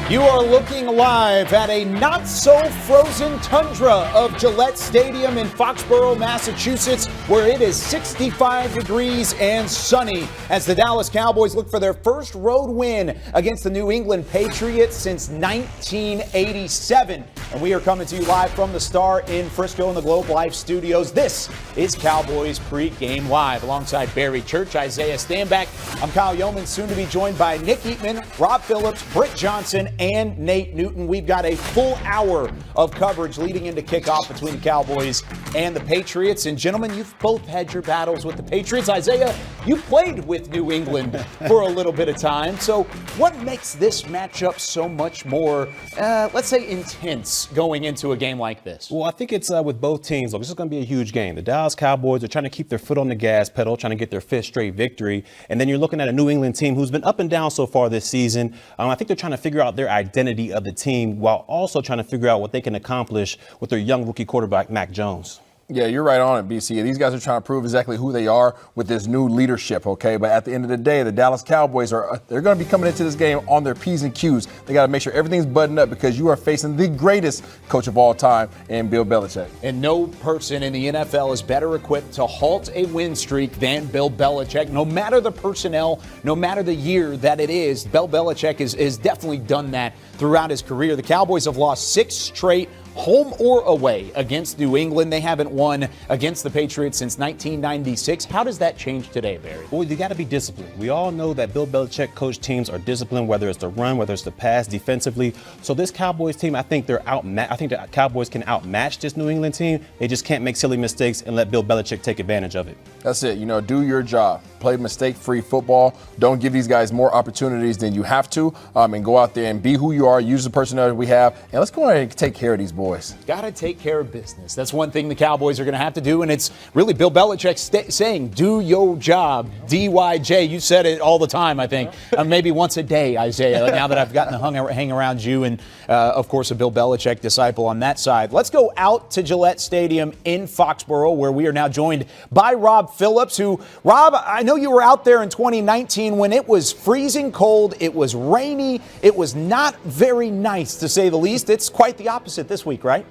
You are looking live at a not-so-frozen tundra of Gillette Stadium in Foxborough, Massachusetts, where it is 65 degrees and sunny as the Dallas Cowboys look for their first road win against the New England Patriots since 1987. And we are coming to you live from the Star in Frisco in the Globe Life Studios. This is Cowboys Pregame Live. Alongside Barry Church, Isaiah Stanback, I'm Kyle Yeoman, soon to be joined by Nick Eatman, Rob Phillips, Britt Johnson, and Nate Newton. We've got a full hour of coverage leading into kickoff between the Cowboys and the Patriots. And gentlemen, you've both had your battles with the Patriots. Isaiah, you played with New England for a little bit of time. So what makes this matchup so much more, let's say, intense going into a game like this? Well, I think it's with both teams. Look, this is going to be a huge game. The Dallas Cowboys are trying to keep their foot on the gas pedal, trying to get their fifth straight victory. And then you're looking at a New England team who's been up and down so far this season. I think they're trying to figure out their identity of the team while also trying to figure out what they can accomplish with their young rookie quarterback, Mac Jones. Yeah, you're right on it, BC. These guys are trying to prove exactly who they are with this new leadership, okay? But at the end of the day, the Dallas Cowboys they're going to be coming into this game on their P's and Q's. They got to make sure everything's buttoned up because you are facing the greatest coach of all time in Bill Belichick. And no person in the NFL is better equipped to halt a win streak than Bill Belichick. No matter the personnel, no matter the year that it is, Bill Belichick is definitely done that throughout his career. The Cowboys have lost 6 straight home or away against New England. They haven't won against the Patriots since 1996. How does that change today, Barry? Well, you got to be disciplined. We all know that Bill Belichick coach teams are disciplined, whether it's the run, whether it's the pass, defensively. So this Cowboys team, I think the Cowboys can outmatch this New England team. They just can't make silly mistakes and let Bill Belichick take advantage of it. That's it. Do your job. Play mistake-free football. Don't give these guys more opportunities than you have to, and go out there and be who you are. Use the personnel that we have, and let's go ahead and take care of these boys. Got to take care of business. That's one thing the Cowboys are going to have to do, and it's really Bill Belichick saying, do your job, DYJ. You said it all the time, I think. Maybe once a day, Isaiah, now that I've gotten to hang around you and, of course, a Bill Belichick disciple on that side. Let's go out to Gillette Stadium in Foxborough, where we are now joined by Rob Phillips, who, Rob, I know you were out there in 2019 when it was freezing cold, it was rainy, it was not very nice, to say the least. It's quite the opposite this week, right?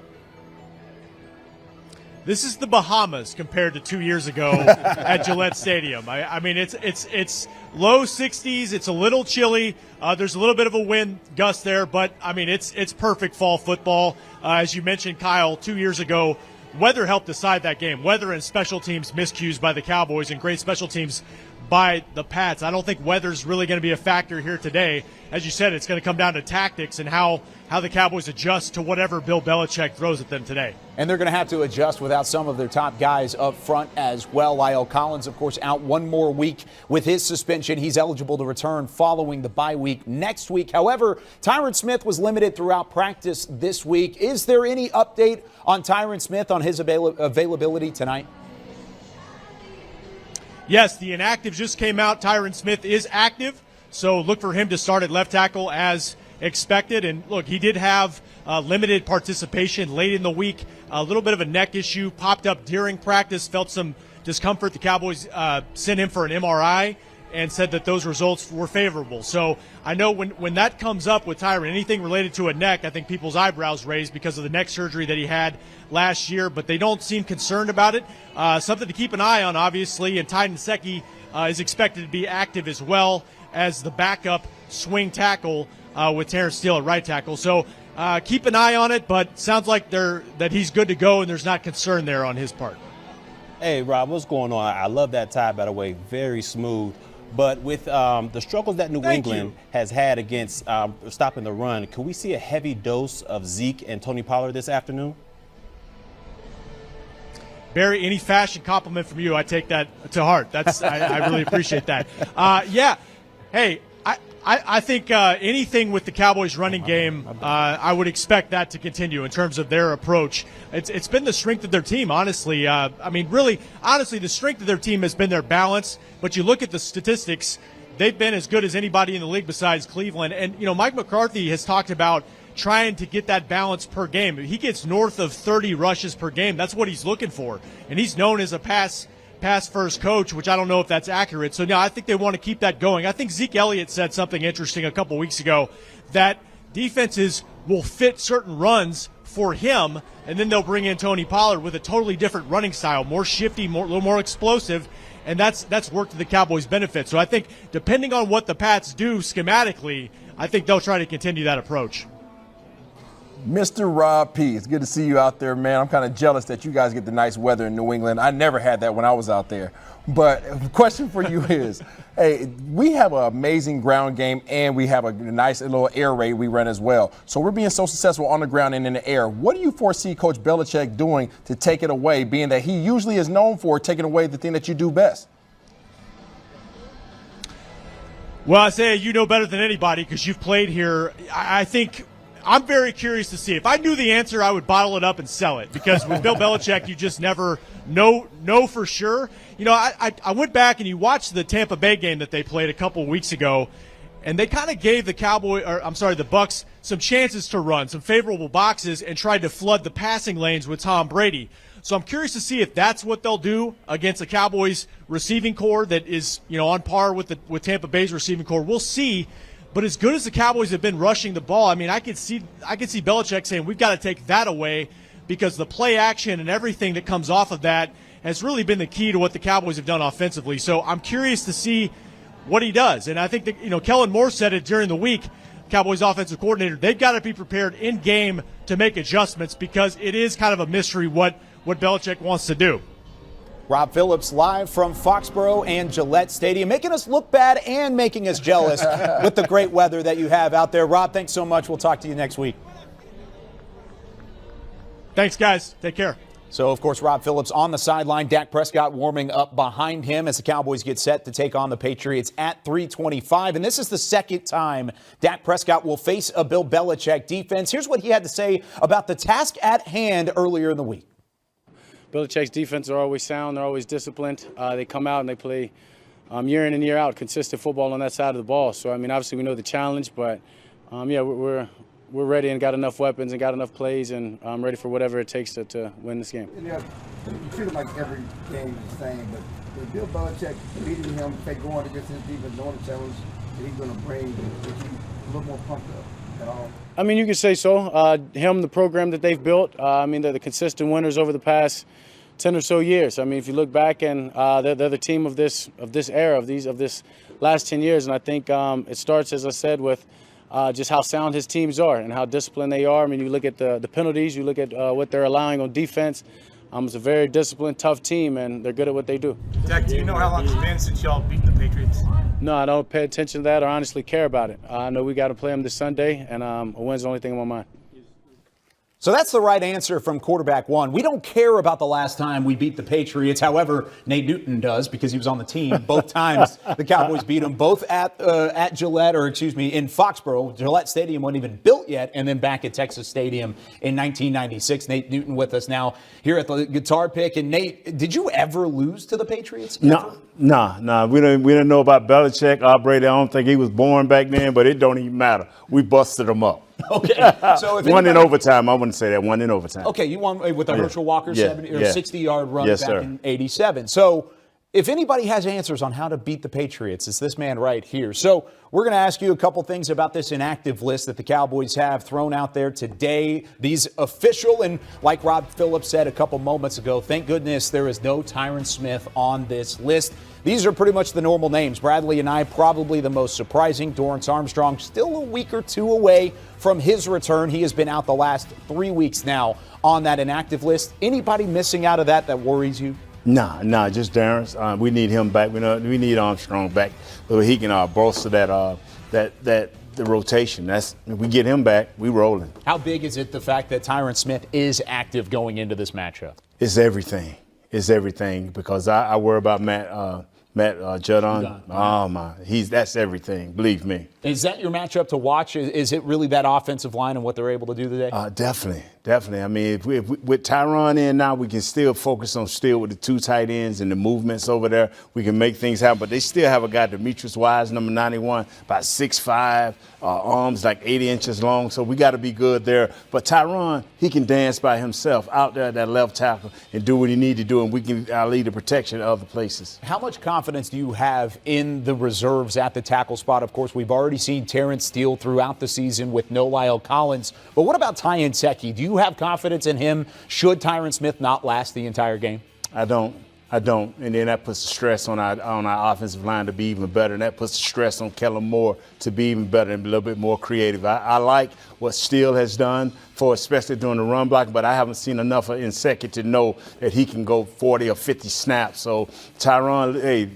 This is the Bahamas compared to 2 years ago at Gillette Stadium. I mean, it's low 60s. It's a little chilly. There's a little bit of a wind gust there, but I mean, it's perfect fall football. As you mentioned, Kyle, 2 years ago, weather helped decide that game. Weather and special teams miscues by the Cowboys and great special teams by the Pats. I don't think weather's really going to be a factor here today. As you said, it's going to come down to tactics and how the Cowboys adjust to whatever Bill Belichick throws at them today. And they're going to have to adjust without some of their top guys up front as well. Lyle Collins, of course, out one more week with his suspension. He's eligible to return following the bye week next week. However, Tyron Smith was limited throughout practice this week. Is there any update on Tyron Smith on his availability tonight? Yes, the inactive just came out. Tyron Smith is active, so look for him to start at left tackle as expected. And look, he did have limited participation late in the week. A little bit of a neck issue popped up during practice, felt some discomfort. The Cowboys sent him for an MRI and said that those results were favorable. So I know when that comes up with Tyron, anything related to a neck, I think people's eyebrows raise because of the neck surgery that he had last year, but they don't seem concerned about it. Something to keep an eye on, obviously, and Tyron Secchi is expected to be active as well as the backup swing tackle with Terrence Steele at right tackle. So keep an eye on it, but sounds like that he's good to go and there's not concern there on his part. Hey, Rob, what's going on? I love that tie, by the way. Very smooth. But with the struggles that New England has had against stopping the run, can we see a heavy dose of Zeke and Tony Pollard this afternoon? Barry, any fashion compliment from you, I take that to heart. I really appreciate that. Yeah. Hey, I think anything with the Cowboys running game, I would expect that to continue in terms of their approach. It's been the strength of their team, honestly. I mean, really, honestly, the strength of their team has been their balance. But you look at the statistics, they've been as good as anybody in the league besides Cleveland. And, Mike McCarthy has talked about trying to get that balance per game. He gets north of 30 rushes per game. That's what he's looking for. And he's known as a pass-first coach, which I don't know if that's accurate. So, I think they want to keep that going. I think Zeke Elliott said something interesting a couple weeks ago that defenses will fit certain runs for him, and then they'll bring in Tony Pollard with a totally different running style, more shifty, a little more explosive, and that's worked to the Cowboys' benefit. So I think depending on what the Pats do schematically, I think they'll try to continue that approach. Mr. Rob P., it's good to see you out there, man. I'm kind of jealous that you guys get the nice weather in New England. I never had that when I was out there. But the question for you is, hey, we have an amazing ground game and we have a nice little air raid we run as well. So we're being so successful on the ground and in the air. What do you foresee Coach Belichick doing to take it away, being that he usually is known for taking away the thing that you do best? Well, Isaiah, you know better than anybody because you've played here. I think I'm very curious to see. If I knew the answer, I would bottle it up and sell it because with Bill Belichick, you just never know for sure. You know, I went back and you watched the Tampa Bay game that they played a couple of weeks ago, and they kind of gave the the Bucs some chances to run, some favorable boxes, and tried to flood the passing lanes with Tom Brady. So I'm curious to see if that's what they'll do against the Cowboys receiving core that is, you know, on par with Tampa Bay's receiving core. We'll see. But as good as the Cowboys have been rushing the ball, I mean, I could see Belichick saying we've got to take that away because the play action and everything that comes off of that has really been the key to what the Cowboys have done offensively. So I'm curious to see what he does. And I think that, you know, Kellen Moore said it during the week, Cowboys offensive coordinator, they've got to be prepared in game to make adjustments because it is kind of a mystery what Belichick wants to do. Rob Phillips live from Foxborough and Gillette Stadium, making us look bad and making us jealous with the great weather that you have out there. Rob, thanks so much. We'll talk to you next week. Thanks, guys. Take care. So, of course, Rob Phillips on the sideline. Dak Prescott warming up behind him as the Cowboys get set to take on the Patriots at 3:25. And this is the second time Dak Prescott will face a Bill Belichick defense. Here's what he had to say about the task at hand earlier in the week. Belichick's defense are always sound. They're always disciplined. They come out and they play year in and year out consistent football on that side of the ball. So, I mean, obviously we know the challenge, but, yeah, we're ready and got enough weapons and got enough plays and ready for whatever it takes to win this game. Yeah, you treat it like every game is the same, but with Bill Belichick beating him, going against his defense, knowing the challenge that he's going to bring, is he a little more pumped up at all? I mean, you could say so. The program that they've built, I mean, they're the consistent winners over the past 10 or so years. I mean, if you look back and they're the team of this era, of this last 10 years. And I think it starts, as I said, with just how sound his teams are and how disciplined they are. I mean, you look at the penalties, you look at what they're allowing on defense. It's a very disciplined, tough team, and they're good at what they do. Dak, do you know how long it's been since y'all beat the Patriots? No, I don't pay attention to that or honestly care about it. I know we got to play them this Sunday, and a win's the only thing on my mind. So that's the right answer from quarterback one. We don't care about the last time we beat the Patriots. However, Nate Newton does because he was on the team both times the Cowboys beat them, both at Gillette, in Foxborough. Gillette Stadium wasn't even built yet, and then back at Texas Stadium in 1996. Nate Newton with us now here at the Guitar Pick. And Nate, did you ever lose to the Patriots? No. We didn't know about Belichick. Brady, I don't think he was born back then, but it don't even matter. We busted him up. Okay. So if one in overtime. I wouldn't say that. One in overtime. Okay, you won with a Herschel Walker 60-yard run yes, back sir. in 87. So if anybody has answers on how to beat the Patriots, it's this man right here. So we're going to ask you a couple things about this inactive list that the Cowboys have thrown out there today. These official, and like Rob Phillips said a couple moments ago, thank goodness there is no Tyron Smith on this list. These are pretty much the normal names. Bradley and I, probably the most surprising. Dorrance Armstrong, still a week or two away from his return. He has been out the last 3 weeks now on that inactive list. Anybody missing out of that worries you? Nah, just Dorrance. We need him back. We need Armstrong back so he can bolster the rotation. We get him back, we rolling. How big is it the fact that Tyron Smith is active going into this matchup? It's everything. It's everything because I worry about Matt Judon. Oh my, that's everything. Believe me. Is that your matchup to watch? Is it really that offensive line and what they're able to do today? Definitely. Definitely. I mean, if with Tyron in now, we can still focus on with the 2 tight ends and the movements over there. We can make things happen. But they still have a guy, Demetrius Wise, number 91, about 6'5", arms like 80 inches long. So we got to be good there. But Tyron, he can dance by himself out there at that left tackle and do what he needs to do, and we can lead the protection of other places. How much confidence do you have in the reserves at the tackle spot? Of course, we've already seen Terrence Steele throughout the season with no Lyle Collins. But what about Ty Nsekhe? Do you have confidence in him should Tyron Smith not last the entire game? I don't. And then that puts the stress on our offensive line to be even better. And that puts the stress on Kellen Moore to be even better and be a little bit more creative. I like what Steele has done especially during the run block, but I haven't seen enough of Nsekhe to know that he can go 40 or 50 snaps. So Tyron, hey,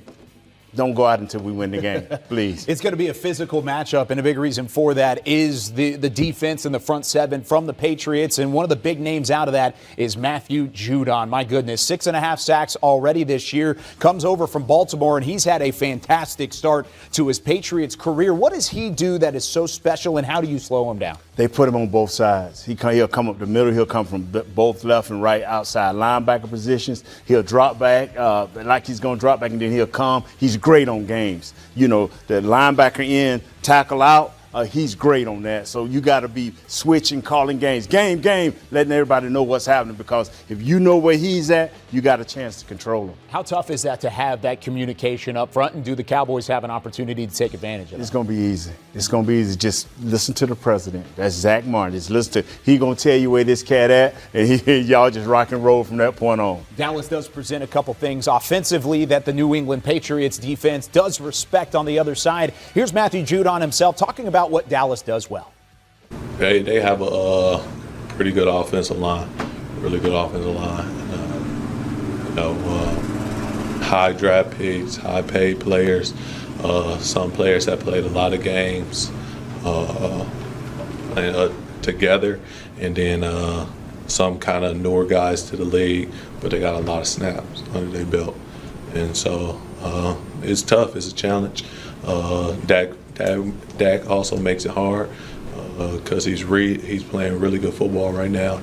don't go out until we win the game, please. It's going to be a physical matchup, and a big reason for that is the defense in the front seven from the Patriots, and one of the big names out of that is Matthew Judon. My goodness, 6.5 sacks already this year, comes over from Baltimore, and he's had a fantastic start to his Patriots career. What does he do that is so special, and how do you slow him down? They put him on both sides. He'll come up the middle. He'll come from both left and right outside linebacker positions. He'll drop back like he's going to drop back, and then he'll come. He's great on games. You know, the linebacker in, tackle out, he's great on that. So you got to be switching, calling games. Game, letting everybody know what's happening, because if you know where he's at, you got a chance to control him. How tough is that to have that communication up front, and do the Cowboys have an opportunity to take advantage of it? It's going to be easy. It's going to be easy. Just listen to the president. That's Zach Martin. Just listen to, he going to tell you where this cat at, and y'all just rock and roll from that point on. Dallas does present a couple things offensively that the New England Patriots defense does respect on the other side. Here's Matthew Judon himself talking about what Dallas does well. They have a pretty good offensive line, really good offensive line. High draft picks, high paid players, some players that played a lot of games playing together, and then some kind of newer guys to the league, but they got a lot of snaps under their belt. And so it's tough, it's a challenge. Dak also makes it hard because he's playing really good football right now.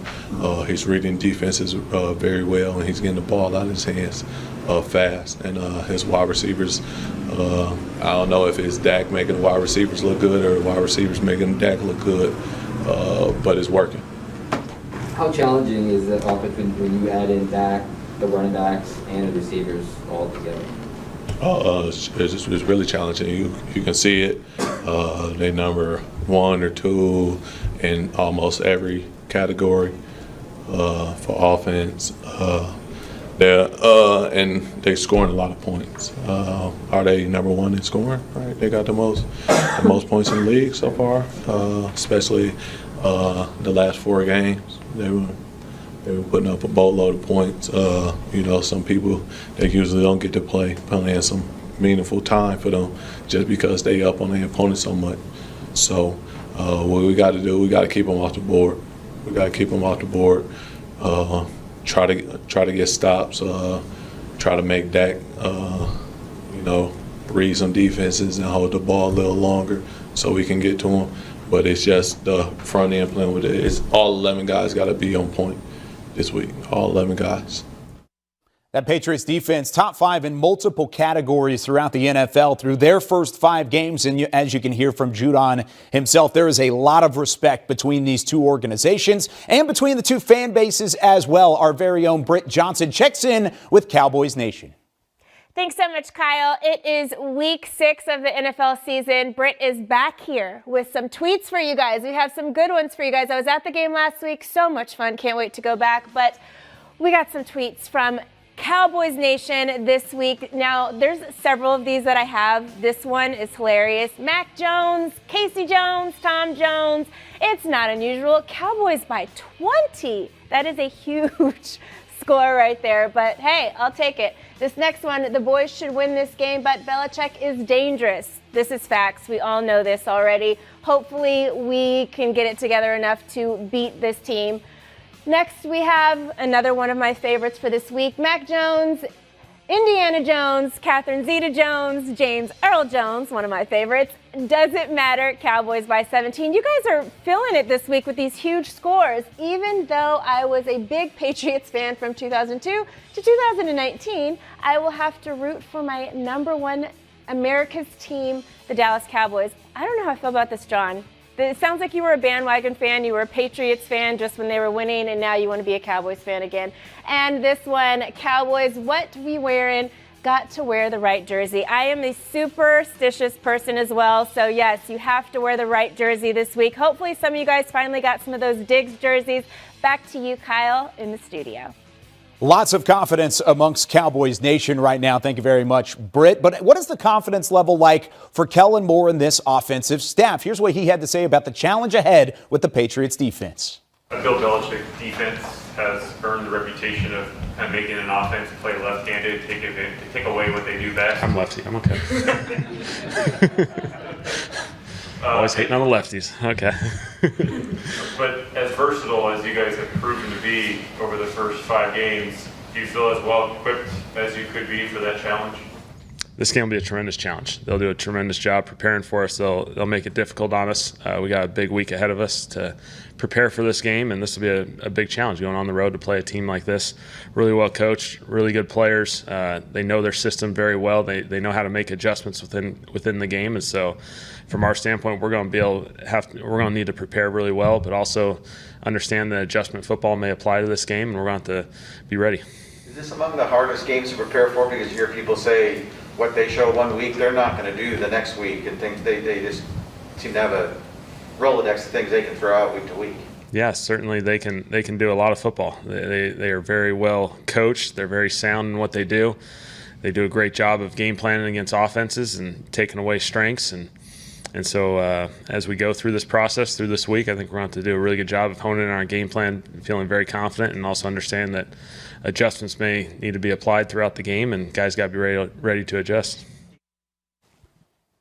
He's reading defenses very well, and he's getting the ball out of his hands fast. And his wide receivers, I don't know if it's Dak making the wide receivers look good or the wide receivers making Dak look good, but it's working. How challenging is the offense when you add in Dak, the running backs, and the receivers all together? It's really challenging. You can see it. They number 1 or 2 in almost every category for offense. And they're scoring a lot of points. Are they number 1 in scoring? Right, they got the most points in the league so far, especially the last 4 games. They were putting up a boatload of points. Some people, they usually don't get to play, playing some meaningful time for them just because they up on their opponent so much. So what we got to do, we got to keep them off the board. We got to keep them off the board. Try to get stops. Try to make Dak, read some defenses and hold the ball a little longer so we can get to him. But it's just the front end playing with it. It's all 11 guys got to be on point this week, all 11 guys. That Patriots defense, top 5 in multiple categories throughout the NFL through their first 5 games. And as you can hear from Judon himself, there is a lot of respect between these two organizations and between the two fan bases as well. Our very own Britt Johnson checks in with Cowboys Nation. Thanks so much, Kyle. It is week 6 of the NFL season. Britt is back here with some tweets for you guys. We have some good ones for you guys. I was at the game last week. So much fun. Can't wait to go back. But we got some tweets from Cowboys Nation this week. Now, there's several of these that I have. This one is hilarious. Mac Jones, Casey Jones, Tom Jones. It's not unusual. Cowboys by 20. That is a huge score right there, but hey, I'll take it. This next one, the boys should win this game, but Belichick is dangerous. This is facts. We all know this already. Hopefully, we can get it together enough to beat this team. Next, we have another one of my favorites for this week. Mac Jones, Indiana Jones, Catherine Zeta-Jones, James Earl Jones, one of my favorites. Doesn't matter, Cowboys by 17. You guys are feeling it this week with these huge scores. Even though I was a big Patriots fan from 2002 to 2019, I will have to root for my number one America's team, the Dallas Cowboys. I don't know how I feel about this, John. It sounds like you were a bandwagon fan, you were a Patriots fan just when they were winning, and now you want to be a Cowboys fan again. And this one, Cowboys, what we wearing? Got to wear the right jersey. I am a superstitious person as well, so yes, you have to wear the right jersey this week. Hopefully some of you guys finally got some of those Diggs jerseys. Back to you, Kyle, in the studio. Lots of confidence amongst Cowboys Nation right now. Thank you very much, Britt. But what is the confidence level like for Kellen Moore and this offensive staff? Here's what he had to say about the challenge ahead with the Patriots defense. Bill Belichick defense has earned the reputation of kind of making an offense play left-handed, take away what they do best. I'm lefty. I'm okay. Always hating on the lefties. Okay. But as versatile as you guys have proven to be over the first 5 games, do you feel as well equipped as you could be for that challenge? This game will be a tremendous challenge. They'll do a tremendous job preparing for us. They'll make it difficult on us. We got a big week ahead of us to prepare for this game, and this will be a big challenge going on the road to play a team like this. Really well coached, really good players. They know their system very well. They know how to make adjustments within the game, and so from our standpoint, we're going to need to prepare really well, but also understand that adjustment football may apply to this game, and we're going to have to be ready. Is this among the hardest games to prepare for? Because you hear people say what they show one week, they're not going to do the next week, and things they just seem to have a Rolodex of things they can throw out week to week. Yeah, certainly they can do a lot of football. They are very well coached. They're very sound in what they do. They do a great job of game planning against offenses and taking away strengths. And so as we go through this process, through this week, I think we're going to have to do a really good job of honing in our game plan, feeling very confident, and also understand that adjustments may need to be applied throughout the game, and guys got to be ready to adjust.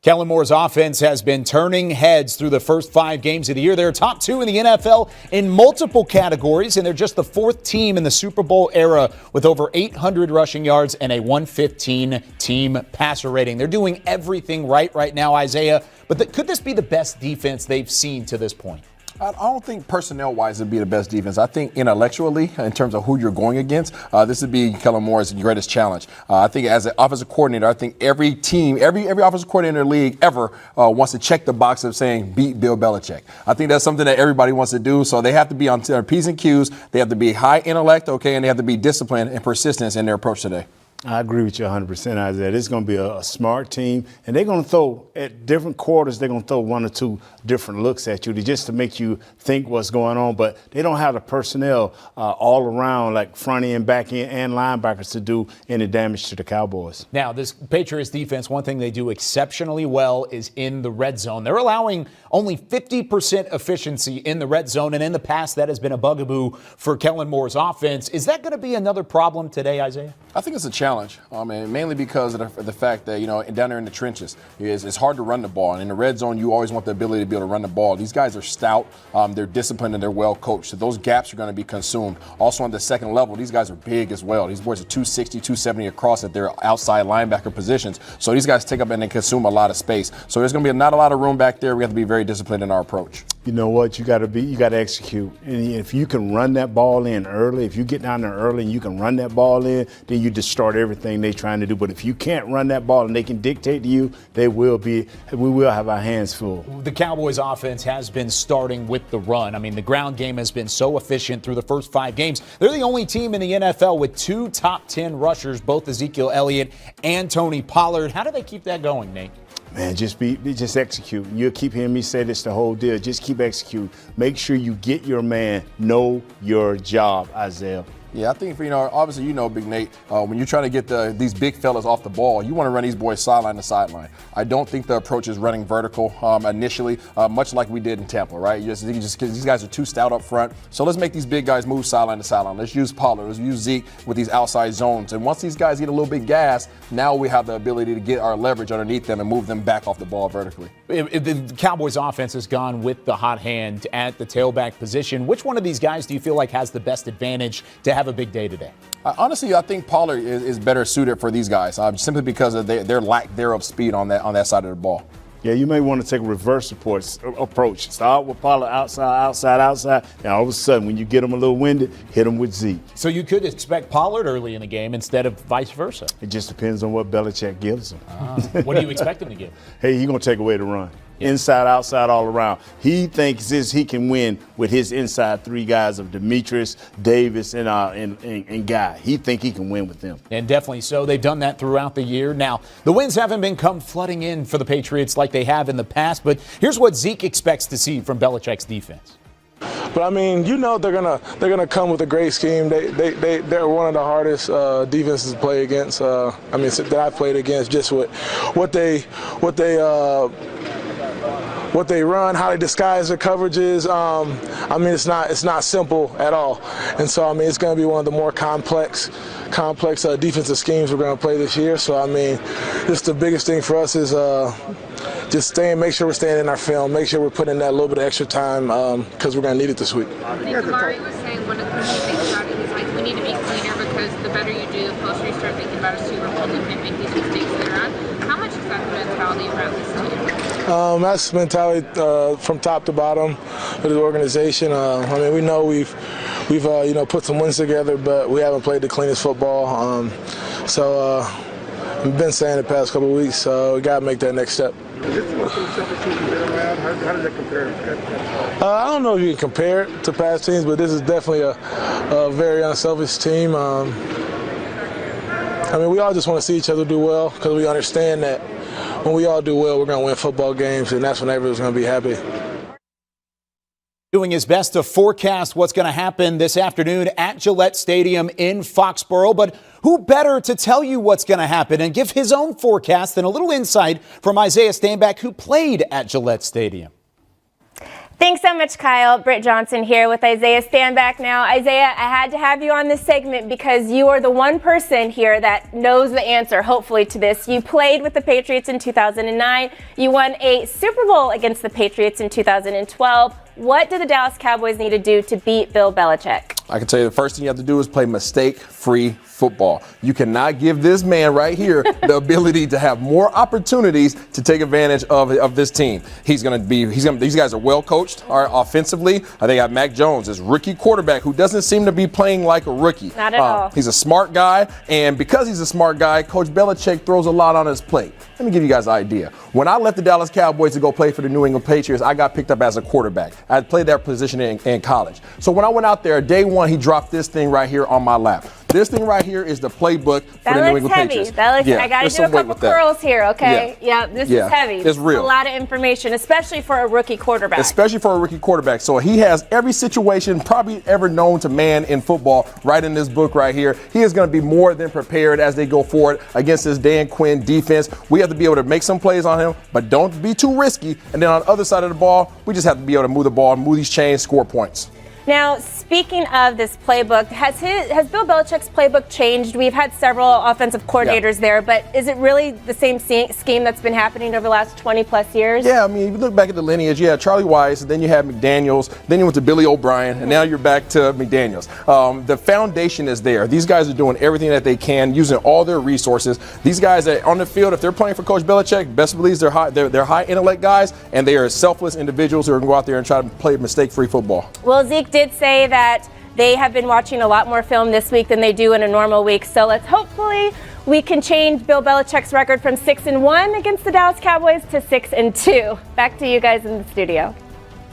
Kellen Moore's offense has been turning heads through the first 5 games of the year. They're top 2 in the NFL in multiple categories, and they're just the 4th team in the Super Bowl era with over 800 rushing yards and a 115 team passer rating. They're doing everything right now, Isaiah. But could this be the best defense they've seen to this point? I don't think personnel-wise it'd be the best defense. I think intellectually, in terms of who you're going against, this would be Kellen Moore's greatest challenge. I think as an offensive coordinator, I think every team, every offensive coordinator in the league ever wants to check the box of saying beat Bill Belichick. I think that's something that everybody wants to do. So they have to be on their P's and Q's. They have to be high intellect, and they have to be disciplined and persistence in their approach today. I agree with you 100%, Isaiah. This is going to be a smart team, and they're going to throw at different quarters. They're going to throw 1 or 2 different looks at you just to make you think what's going on. But they don't have the personnel all around, like front end, back end, and linebackers to do any damage to the Cowboys. Now, this Patriots defense, one thing they do exceptionally well is in the red zone. They're allowing only 50% efficiency in the red zone, and in the past that has been a bugaboo for Kellen Moore's offense. Is that going to be another problem today, Isaiah? I think it's a challenge, and mainly because of the fact that, down there in the trenches, it's hard to run the ball. And in the red zone, you always want the ability to be able to run the ball. These guys are stout, they're disciplined, and they're well coached. So those gaps are going to be consumed. Also on the second level, these guys are big as well. These boys are 260, 270 across at their outside linebacker positions. So these guys take up and they consume a lot of space. So there's going to be not a lot of room back there. We have to be very disciplined in our approach. You know what? You got to execute. And if you can run that ball in early, if you get down there early and you can run that ball in, then you just start everything they're trying to do. But if you can't run that ball and they can dictate to you, we will have our hands full. The Cowboys offense has been starting with the run. I mean, the ground game has been so efficient through the first 5 games. They're the only team in the NFL with 2 top 10 rushers, both Ezekiel Elliott and Tony Pollard. How do they keep that going, Nate? Man, just execute. You'll keep hearing me say this the whole deal. Just keep executing. Make sure you get your man. Know your job, Isaiah. Yeah, I think, obviously, Big Nate, when you're trying to get these big fellas off the ball, you want to run these boys sideline to sideline. I don't think the approach is running vertical initially, much like we did in Tampa, right? These guys are too stout up front. So let's make these big guys move sideline to sideline. Let's use Pollard. Let's use Zeke with these outside zones. And once these guys get a little bit gas, now we have the ability to get our leverage underneath them and move them back off the ball vertically. If the Cowboys offense has gone with the hot hand at the tailback position, which one of these guys do you feel like has the best advantage to have have a big day today? Honestly, I think Pollard is better suited for these guys, simply because of their lack thereof speed on that side of the ball. Yeah, you may want to take a reverse approach. Start with Pollard outside, and all of a sudden, when you get them a little winded, hit them with Zeke. So you could expect Pollard early in the game instead of vice versa. It just depends on what Belichick gives him. What do you expect him to give? Hey, he's going to take away the run. Yeah. Inside, outside, all around. He thinks he can win with his inside three guys of Demetrius, Davis, and Guy. He think he can win with them. And definitely so. They've done that throughout the year. Now, the wins haven't been come flooding in for the Patriots like they have in the past, but here's what Zeke expects to see from Belichick's defense. But I mean, you know, they're gonna come with a great scheme. They're one of the hardest defenses to play against. That I've played against, just with what they run, how they disguise their coverages. It's not simple at all. And so it's going to be one of the more complex defensive schemes we're going to play this year. So just the biggest thing for us is just make sure we're staying in our film, make sure we're putting in that little bit of extra time because we're going to need it this week. I think Amari was saying one of the things about it is we need to be cleaner because the better you do, the closer you start thinking about a Super Bowl, you can make these mistakes later on. How much is that the mentality around this team? That's mentality from top to bottom of the organization. We know we've put some wins together, but we haven't played the cleanest football. We've been saying the past couple of weeks, so we got to make that next step. Is this the most unselfish team you've been around? How does that compare to past? I don't know if you can compare it to past teams, but this is definitely a very unselfish team. We all just want to see each other do well because we understand that when we all do well, we're going to win football games, and that's when everyone's going to be happy. Doing his best to forecast what's going to happen this afternoon at Gillette Stadium in Foxborough. But who better to tell you what's going to happen and give his own forecast and a little insight from Isaiah Stanback, who played at Gillette Stadium. Thanks so much, Kyle. Britt Johnson here with Isaiah Stanback now. Isaiah, I had to have you on this segment because you are the one person here that knows the answer, hopefully, to this. You played with the Patriots in 2009. You won a Super Bowl against the Patriots in 2012. What do the Dallas Cowboys need to do to beat Bill Belichick? I can tell you the first thing you have to do is play mistake-free football. You cannot give this man right here the ability to have more opportunities to take advantage of this team. These guys are well coached offensively. They got Mac Jones, this rookie quarterback who doesn't seem to be playing like a rookie. Not at all. He's a smart guy, and because he's a smart guy, Coach Belichick throws a lot on his plate. Let me give you guys an idea. When I left the Dallas Cowboys to go play for the New England Patriots, I got picked up as a quarterback. I had played that position in college. So when I went out there, day one, he dropped this thing right here on my lap. This thing right here is the playbook for the New England Patriots. That looks heavy. I got to do a couple curls here, okay? Yeah, this is heavy. It's real. A lot of information, especially for a rookie quarterback. So he has every situation probably ever known to man in football right in this book right here. He is going to be more than prepared as they go forward against this Dan Quinn defense. We have to be able to make some plays on him, but don't be too risky. And then on the other side of the ball, we just have to be able to move the ball, move these chains, score points. Now, speaking of this playbook, has Bill Belichick's playbook changed? We've had several offensive coordinators there, but is it really the same scheme that's been happening over the last 20-plus years? Yeah, if you look back at the lineage, Charlie Weiss, then you had McDaniels, then you went to Billy O'Brien, and now you're back to McDaniels. The foundation is there. These guys are doing everything that they can, using all their resources. These guys are on the field, if they're playing for Coach Belichick, best believe they're high intellect guys, and they are selfless individuals who are going to go out there and try to play mistake-free football. Well, Zeke did say that they have been watching a lot more film this week than they do in a normal week. So let's hopefully we can change Bill Belichick's record from 6-1 against the Dallas Cowboys to 6-2. Back to you guys in the studio.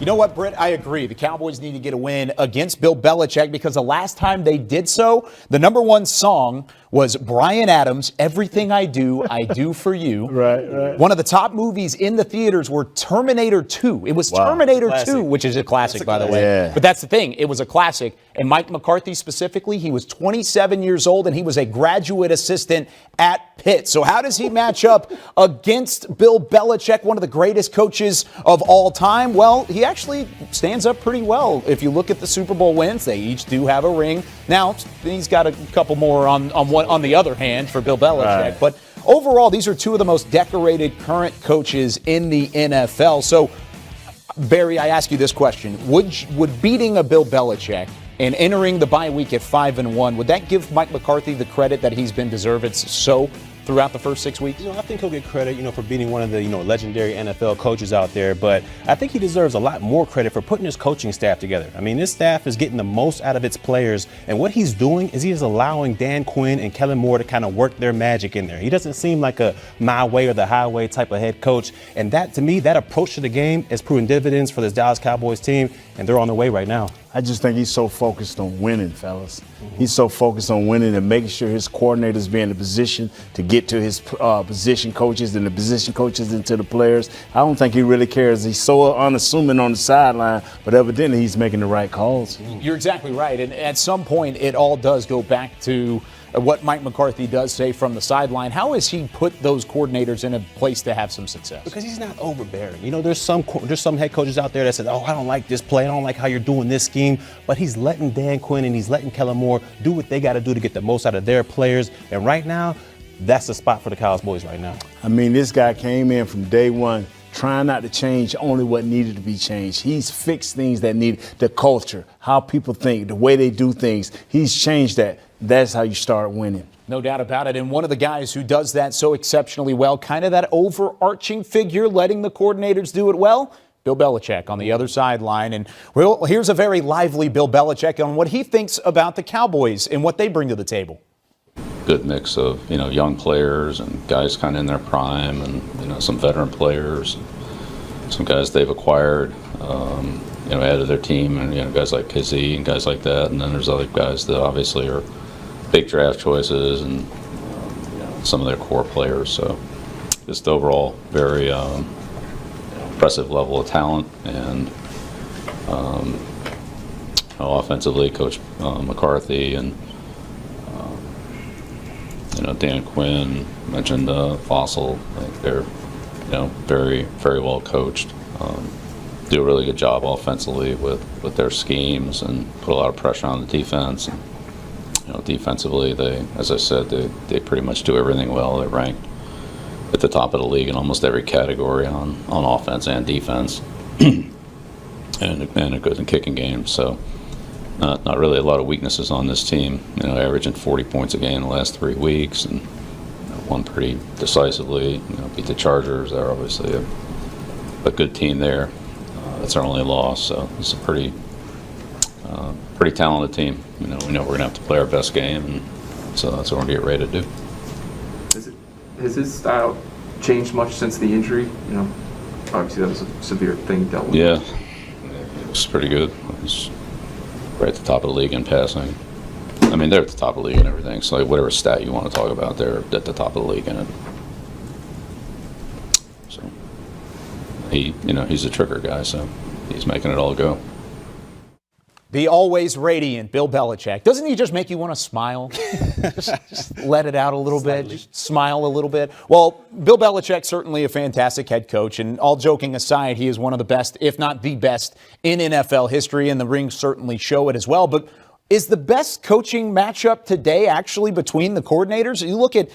You know what, Britt? I agree. The Cowboys need to get a win against Bill Belichick because the last time they did so, the number one song was Bryan Adams' Everything I Do for You. Right. One of the top movies in the theaters were Terminator 2. It was Terminator 2, which is a classic, by the way. Yeah. But that's the thing. It was a classic. And Mike McCarthy specifically, he was 27 years old and he was a graduate assistant at Pitt. So how does he match up against Bill Belichick, one of the greatest coaches of all time? Well, he actually stands up pretty well. If you look at the Super Bowl wins, they each do have a ring. Now, he's got a couple more on the other hand for Bill Belichick. Right. But overall, these are two of the most decorated current coaches in the NFL. So, Barry, I ask you this question. Would beating a Bill Belichick and entering the bye week at 5-1. Would that give Mike McCarthy the credit that he's been deserved so throughout the first 6 weeks? I think he'll get credit, for being one of the, legendary NFL coaches out there. But I think he deserves a lot more credit for putting his coaching staff together. I mean, this staff is getting the most out of its players. And what he's doing is he is allowing Dan Quinn and Kellen Moore to kind of work their magic in there. He doesn't seem like a my way or the highway type of head coach. And that, to me, that approach to the game is proving dividends for this Dallas Cowboys team. And they're on their way right now. I just think he's so focused on winning, fellas. He's so focused on winning and making sure his coordinators be in a position to get to his position coaches and the position coaches into the players. I don't think he really cares. He's so unassuming on the sideline, but evidently he's making the right calls. You're exactly right. And at some point, it all does go back to what Mike McCarthy does say from the sideline. How has he put those coordinators in a place to have some success? Because he's not overbearing. There's some head coaches out there that said, I don't like this play. I don't like how you're doing this scheme. But he's letting Dan Quinn and he's letting Kellen Moore do what they got to do to get the most out of their players. And right now, that's the spot for the Cowboys right now. I mean, this guy came in from day one trying not to change only what needed to be changed. He's fixed things that need the culture, how people think, the way they do things. He's changed that. That's how you start winning. No doubt about it. And one of the guys who does that so exceptionally well, kind of that overarching figure, letting the coordinators do it well, Bill Belichick on the other sideline. And here's a very lively Bill Belichick on what he thinks about the Cowboys and what they bring to the table. Good mix of, young players and guys kind of in their prime and, some veteran players, some guys they've acquired, added to their team, and, guys like Kizzy and guys like that. And then there's other guys that obviously are big draft choices and some of their core players. So just overall very impressive level of talent. And offensively, Coach McCarthy and Dan Quinn mentioned Fossil. I think they're very, very well coached. Do a really good job offensively with their schemes and put a lot of pressure on the defense. And, defensively, as I said, they pretty much do everything well. They're ranked at the top of the league in almost every category on offense and defense, and a good kicking game. So not really a lot of weaknesses on this team. Averaging 40 points a game in the last 3 weeks, and won pretty decisively. Beat the Chargers. They're obviously a good team there. That's our only loss. So it's a pretty talented team. We know we're going to have to play our best game, and so that's what we're going to get ready to do. Has his style changed much since the injury? Obviously that was a severe thing dealt with. Yeah, it's pretty good. He's right at the top of the league in passing. I mean, they're at the top of the league and everything. So whatever stat you want to talk about, they're at the top of the league in it. So he's a trigger guy, so he's making it all go. The always radiant Bill Belichick. Doesn't he just make you want to smile? just let it out a little bit. Just smile a little bit. Well, Bill Belichick, certainly a fantastic head coach. And all joking aside, he is one of the best, if not the best, in NFL history. And the rings certainly show it as well. But is the best coaching matchup today actually between the coordinators? You look at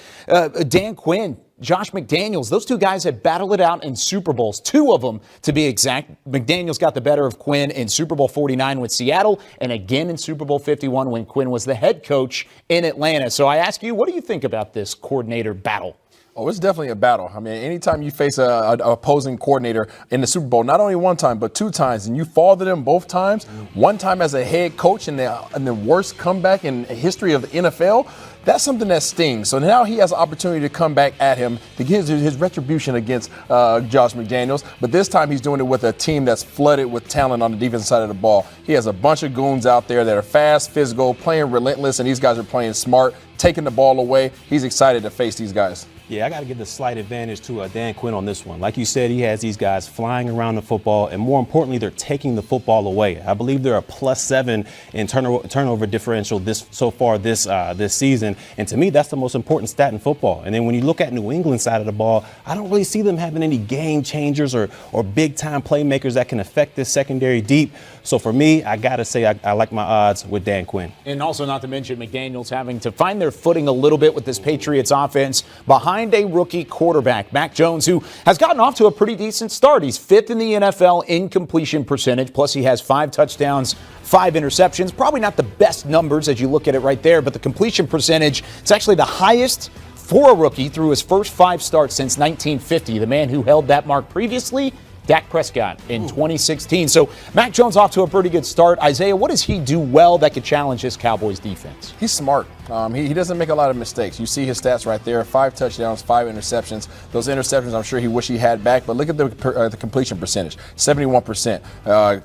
Dan Quinn, Josh McDaniels. Those two guys have battled it out in Super Bowls, 2 of them to be exact. McDaniels got the better of Quinn in Super Bowl 49 with Seattle, and again in Super Bowl 51 when Quinn was the head coach in Atlanta. So I ask you, what do you think about this coordinator battle? Oh, it's definitely a battle. I mean, anytime you face an opposing coordinator in the Super Bowl, not only one time, but 2 times, and you fall to them both times, one time as a head coach and the worst comeback in history of the NFL, that's something that stings. So now he has an opportunity to come back at him to get his retribution against Josh McDaniels. But this time he's doing it with a team that's flooded with talent on the defensive side of the ball. He has a bunch of goons out there that are fast, physical, playing relentless, and these guys are playing smart, taking the ball away. He's excited to face these guys. Yeah, I got to give the slight advantage to Dan Quinn on this one. Like you said, he has these guys flying around the football, and more importantly, they're taking the football away. I believe they're a +7 in turnover differential so far this season, and to me, that's the most important stat in football. And then when you look at New England's side of the ball, I don't really see them having any game changers or big-time playmakers that can affect this secondary deep. So for me, I got to say I like my odds with Dan Quinn. And also not to mention McDaniels having to find their footing a little bit with this Patriots offense behind find a rookie quarterback. Mac Jones, who has gotten off to a pretty decent start. He's 5th in the NFL in completion percentage, plus he has 5 touchdowns, 5 interceptions. Probably not the best numbers as you look at it right there, but the completion percentage, it's actually the highest for a rookie through his first 5 starts since 1950. The man who held that mark previously, Dak Prescott, in 2016. So Mac Jones off to a pretty good start. Isaiah, what does he do well that could challenge this Cowboys defense? He's smart. He doesn't make a lot of mistakes. You see his stats right there, 5 touchdowns, 5 interceptions. Those interceptions, I'm sure he wish he had back, but look at the completion percentage, 71%.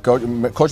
Coach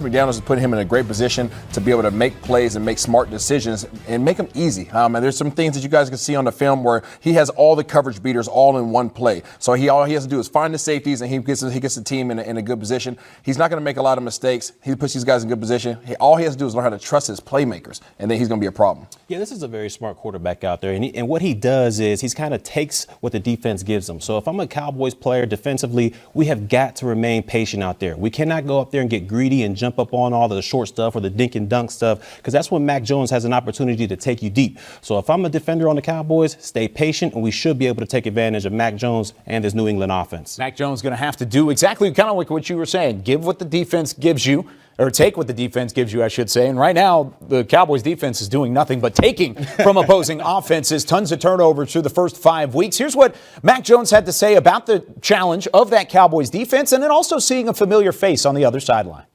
McDaniels has put him in a great position to be able to make plays and make smart decisions and make them easy. And there's some things that you guys can see on the film where he has all the coverage beaters all in one play. So all he has to do is find the safeties, and he gets the team in a good position. He's not going to make a lot of mistakes. He puts these guys in good position. All he has to do is learn how to trust his playmakers, and then he's going to be a problem. Yeah, this is a very smart quarterback out there. And what he does is he's kind of takes what the defense gives him. So if I'm a Cowboys player defensively, we have got to remain patient out there. We cannot go up there and get greedy and jump up on all the short stuff or the dink and dunk stuff, because that's when Mac Jones has an opportunity to take you deep. So if I'm a defender on the Cowboys, stay patient, and we should be able to take advantage of Mac Jones and this New England offense. Mac Jones going to have to do exactly kind of like what you were saying. Give what the defense gives you, or take what the defense gives you, I should say. And right now, the Cowboys defense is doing nothing but taking from opposing offenses. Tons of turnovers through the first 5 weeks. Here's what Mac Jones had to say about the challenge of that Cowboys defense, and then also seeing a familiar face on the other sideline.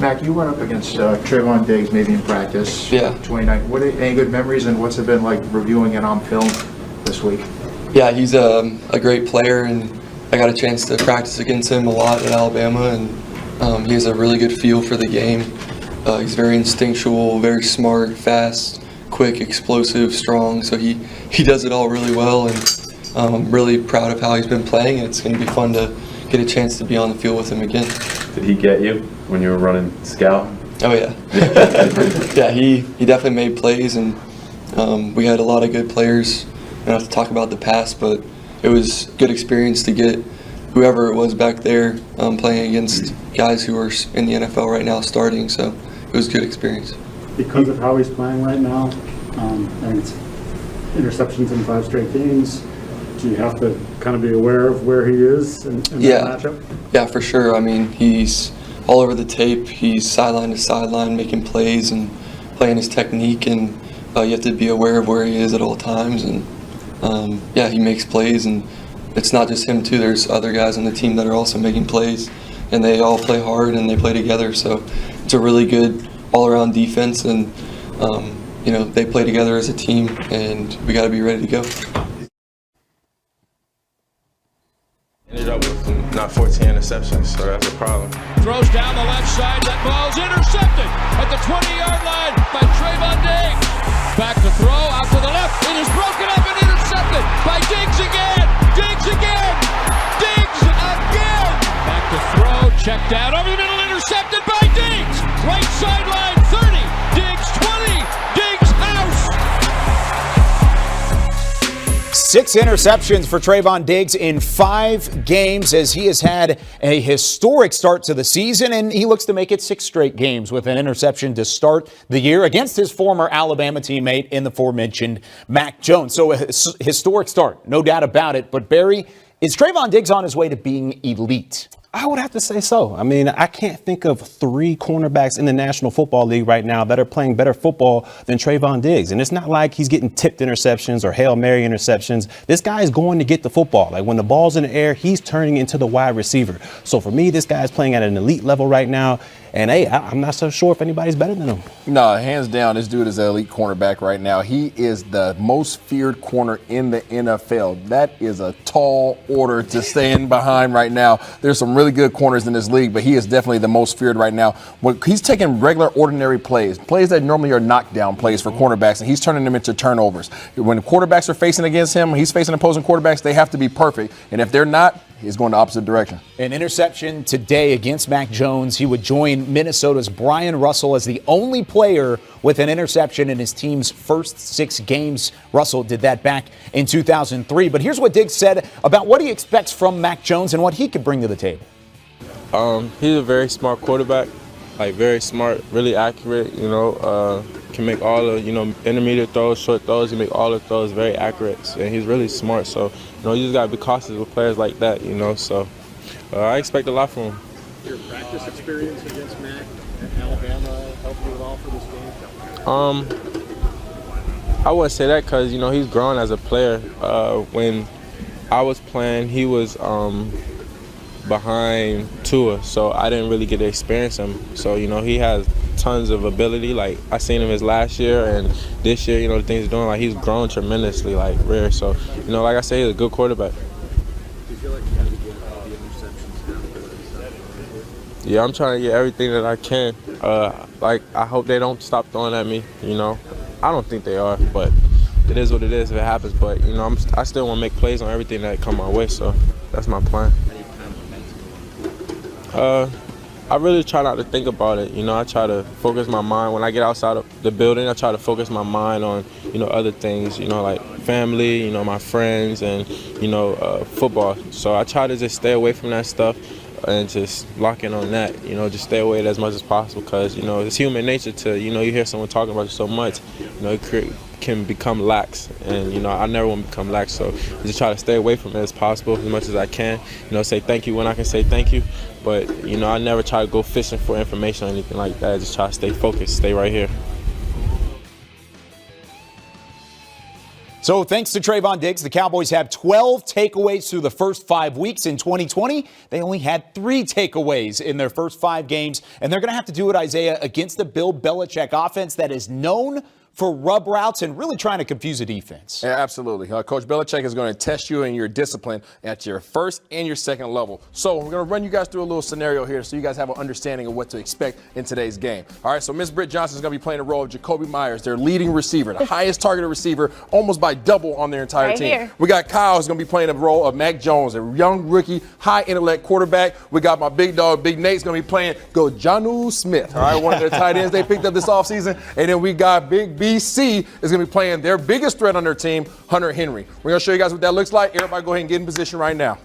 Mac, you went up against Trayvon Diggs maybe in practice. Yeah. 29. Any good memories, and what's it been like reviewing it on film this week? Yeah, he's a great player, and I got a chance to practice against him a lot at Alabama, and he has a really good feel for the game. He's very instinctual, very smart, fast, quick, explosive, strong. So he does it all really well, and I'm really proud of how he's been playing. It's going to be fun to get a chance to be on the field with him again. Did he get you when you were running scout? Oh yeah, yeah. He definitely made plays, and we had a lot of good players. I don't have to talk about the past, but it was a good experience to get whoever it was back there playing against guys who are in the NFL right now starting. So it was a good experience. Because of how he's playing right now, and it's interceptions in 5 straight games, do you have to kind of be aware of where he is in that matchup? Yeah, for sure. I mean, he's all over the tape. He's sideline to sideline making plays and playing his technique, and you have to be aware of where he is at all times. And yeah, he makes plays, and it's not just him too. There's other guys on the team that are also making plays, and they all play hard and they play together. So it's a really good all-around defense, and you know, they play together as a team, and we got to be ready to go. Ended up with not 14 interceptions, so that's a problem. Throws down the left side, that ball's intercepted at the 20-yard line by Trayvon Diggs. Back to throw, out to the left, it is broken up and intercepted by Diggs again! Diggs again! Diggs again! Back to throw, checked out, over the middle, intercepted by Diggs! Right sideline, 30, Diggs 20, Diggs house! 6 interceptions for Trayvon Diggs in 5 games as he has had a historic start to the season, and he looks to make it 6 straight games with an interception to start the year against his former Alabama teammate in the aforementioned Mac Jones. So a historic start, no doubt about it. But Barry, is Trayvon Diggs on his way to being elite? I would have to say so. I mean, I can't think of 3 cornerbacks in the National Football League right now that are playing better football than Trayvon Diggs. And it's not like he's getting tipped interceptions or Hail Mary interceptions. This guy is going to get the football. Like, when the ball's in the air, he's turning into the wide receiver. So for me, this guy is playing at an elite level right now. And, hey, I'm not so sure if anybody's better than him. No, hands down, this dude is an elite cornerback right now. He is the most feared corner in the NFL. That is a tall order to stand behind right now. There's some really good corners in this league, but he is definitely the most feared right now. He's taking regular, ordinary plays that normally are knockdown plays for cornerbacks, and he's turning them into turnovers. When quarterbacks are facing against him, he's facing opposing quarterbacks, they have to be perfect. And if they're not, he's going the opposite direction. An interception today against Mac Jones. He would join Minnesota's Brian Russell as the only player with an interception in his team's first 6 games. Russell did that back in 2003. But here's what Diggs said about what he expects from Mac Jones and what he could bring to the table. He's a very smart quarterback, like very smart, really accurate, you know. can make all the, intermediate throws, short throws. He make all the throws very accurate, and he's really smart. So, you just gotta be cautious with players like that, So I expect a lot from him. Your practice experience against Mac at Alabama helped you at all for this game? I wouldn't say that because, he's grown as a player. When I was playing, he was behind Tua, so I didn't really get to experience him. So, he has tons of ability. Like, I seen him his last year and this year, the things he's doing, like, he's grown tremendously, like, rare. So, like I say, he's a good quarterback. Do you feel like you got to get all the interceptions now? Yeah, I'm trying to get everything that I can. I hope they don't stop throwing at me, I don't think they are, but it is what it is if it happens. But, I still want to make plays on everything that come my way, so that's my plan. I really try not to think about it. I try to focus my mind. When I get outside of the building, I try to focus my mind on, other things, like family, my friends, and, football. So I try to just stay away from that stuff and just lock in on that, just stay away as much as possible because, it's human nature to, you hear someone talking about you so much, it can become lax, and, I never want to become lax, so I just try to stay away from it as possible as much as I can, say thank you when I can say thank you, but, I never try to go fishing for information or anything like that. I just try to stay focused, stay right here. So thanks to Trayvon Diggs, the Cowboys have 12 takeaways through the first 5 weeks. In 2020, they only had 3 takeaways in their first 5 games. And they're going to have to do it, Isaiah, against the Bill Belichick offense that is known for rub routes and really trying to confuse the defense. Yeah, absolutely. Coach Belichick is going to test you in your discipline at your first and your second level. So we're going to run you guys through a little scenario here so you guys have an understanding of what to expect in today's game. All right, so Miss Britt Johnson is going to be playing the role of Jacoby Myers, their leading receiver, the highest targeted receiver, almost by double on their entire team. Here. We got Kyle who's going to be playing the role of Mac Jones, a young rookie, high intellect quarterback. We got my big dog, Big Nate's going to be playing Jonnu Smith, all right, one of their tight ends they picked up this offseason. And then we got Big BC is going to be playing their biggest threat on their team, Hunter Henry. We're going to show you guys what that looks like. Everybody go ahead and get in position right now.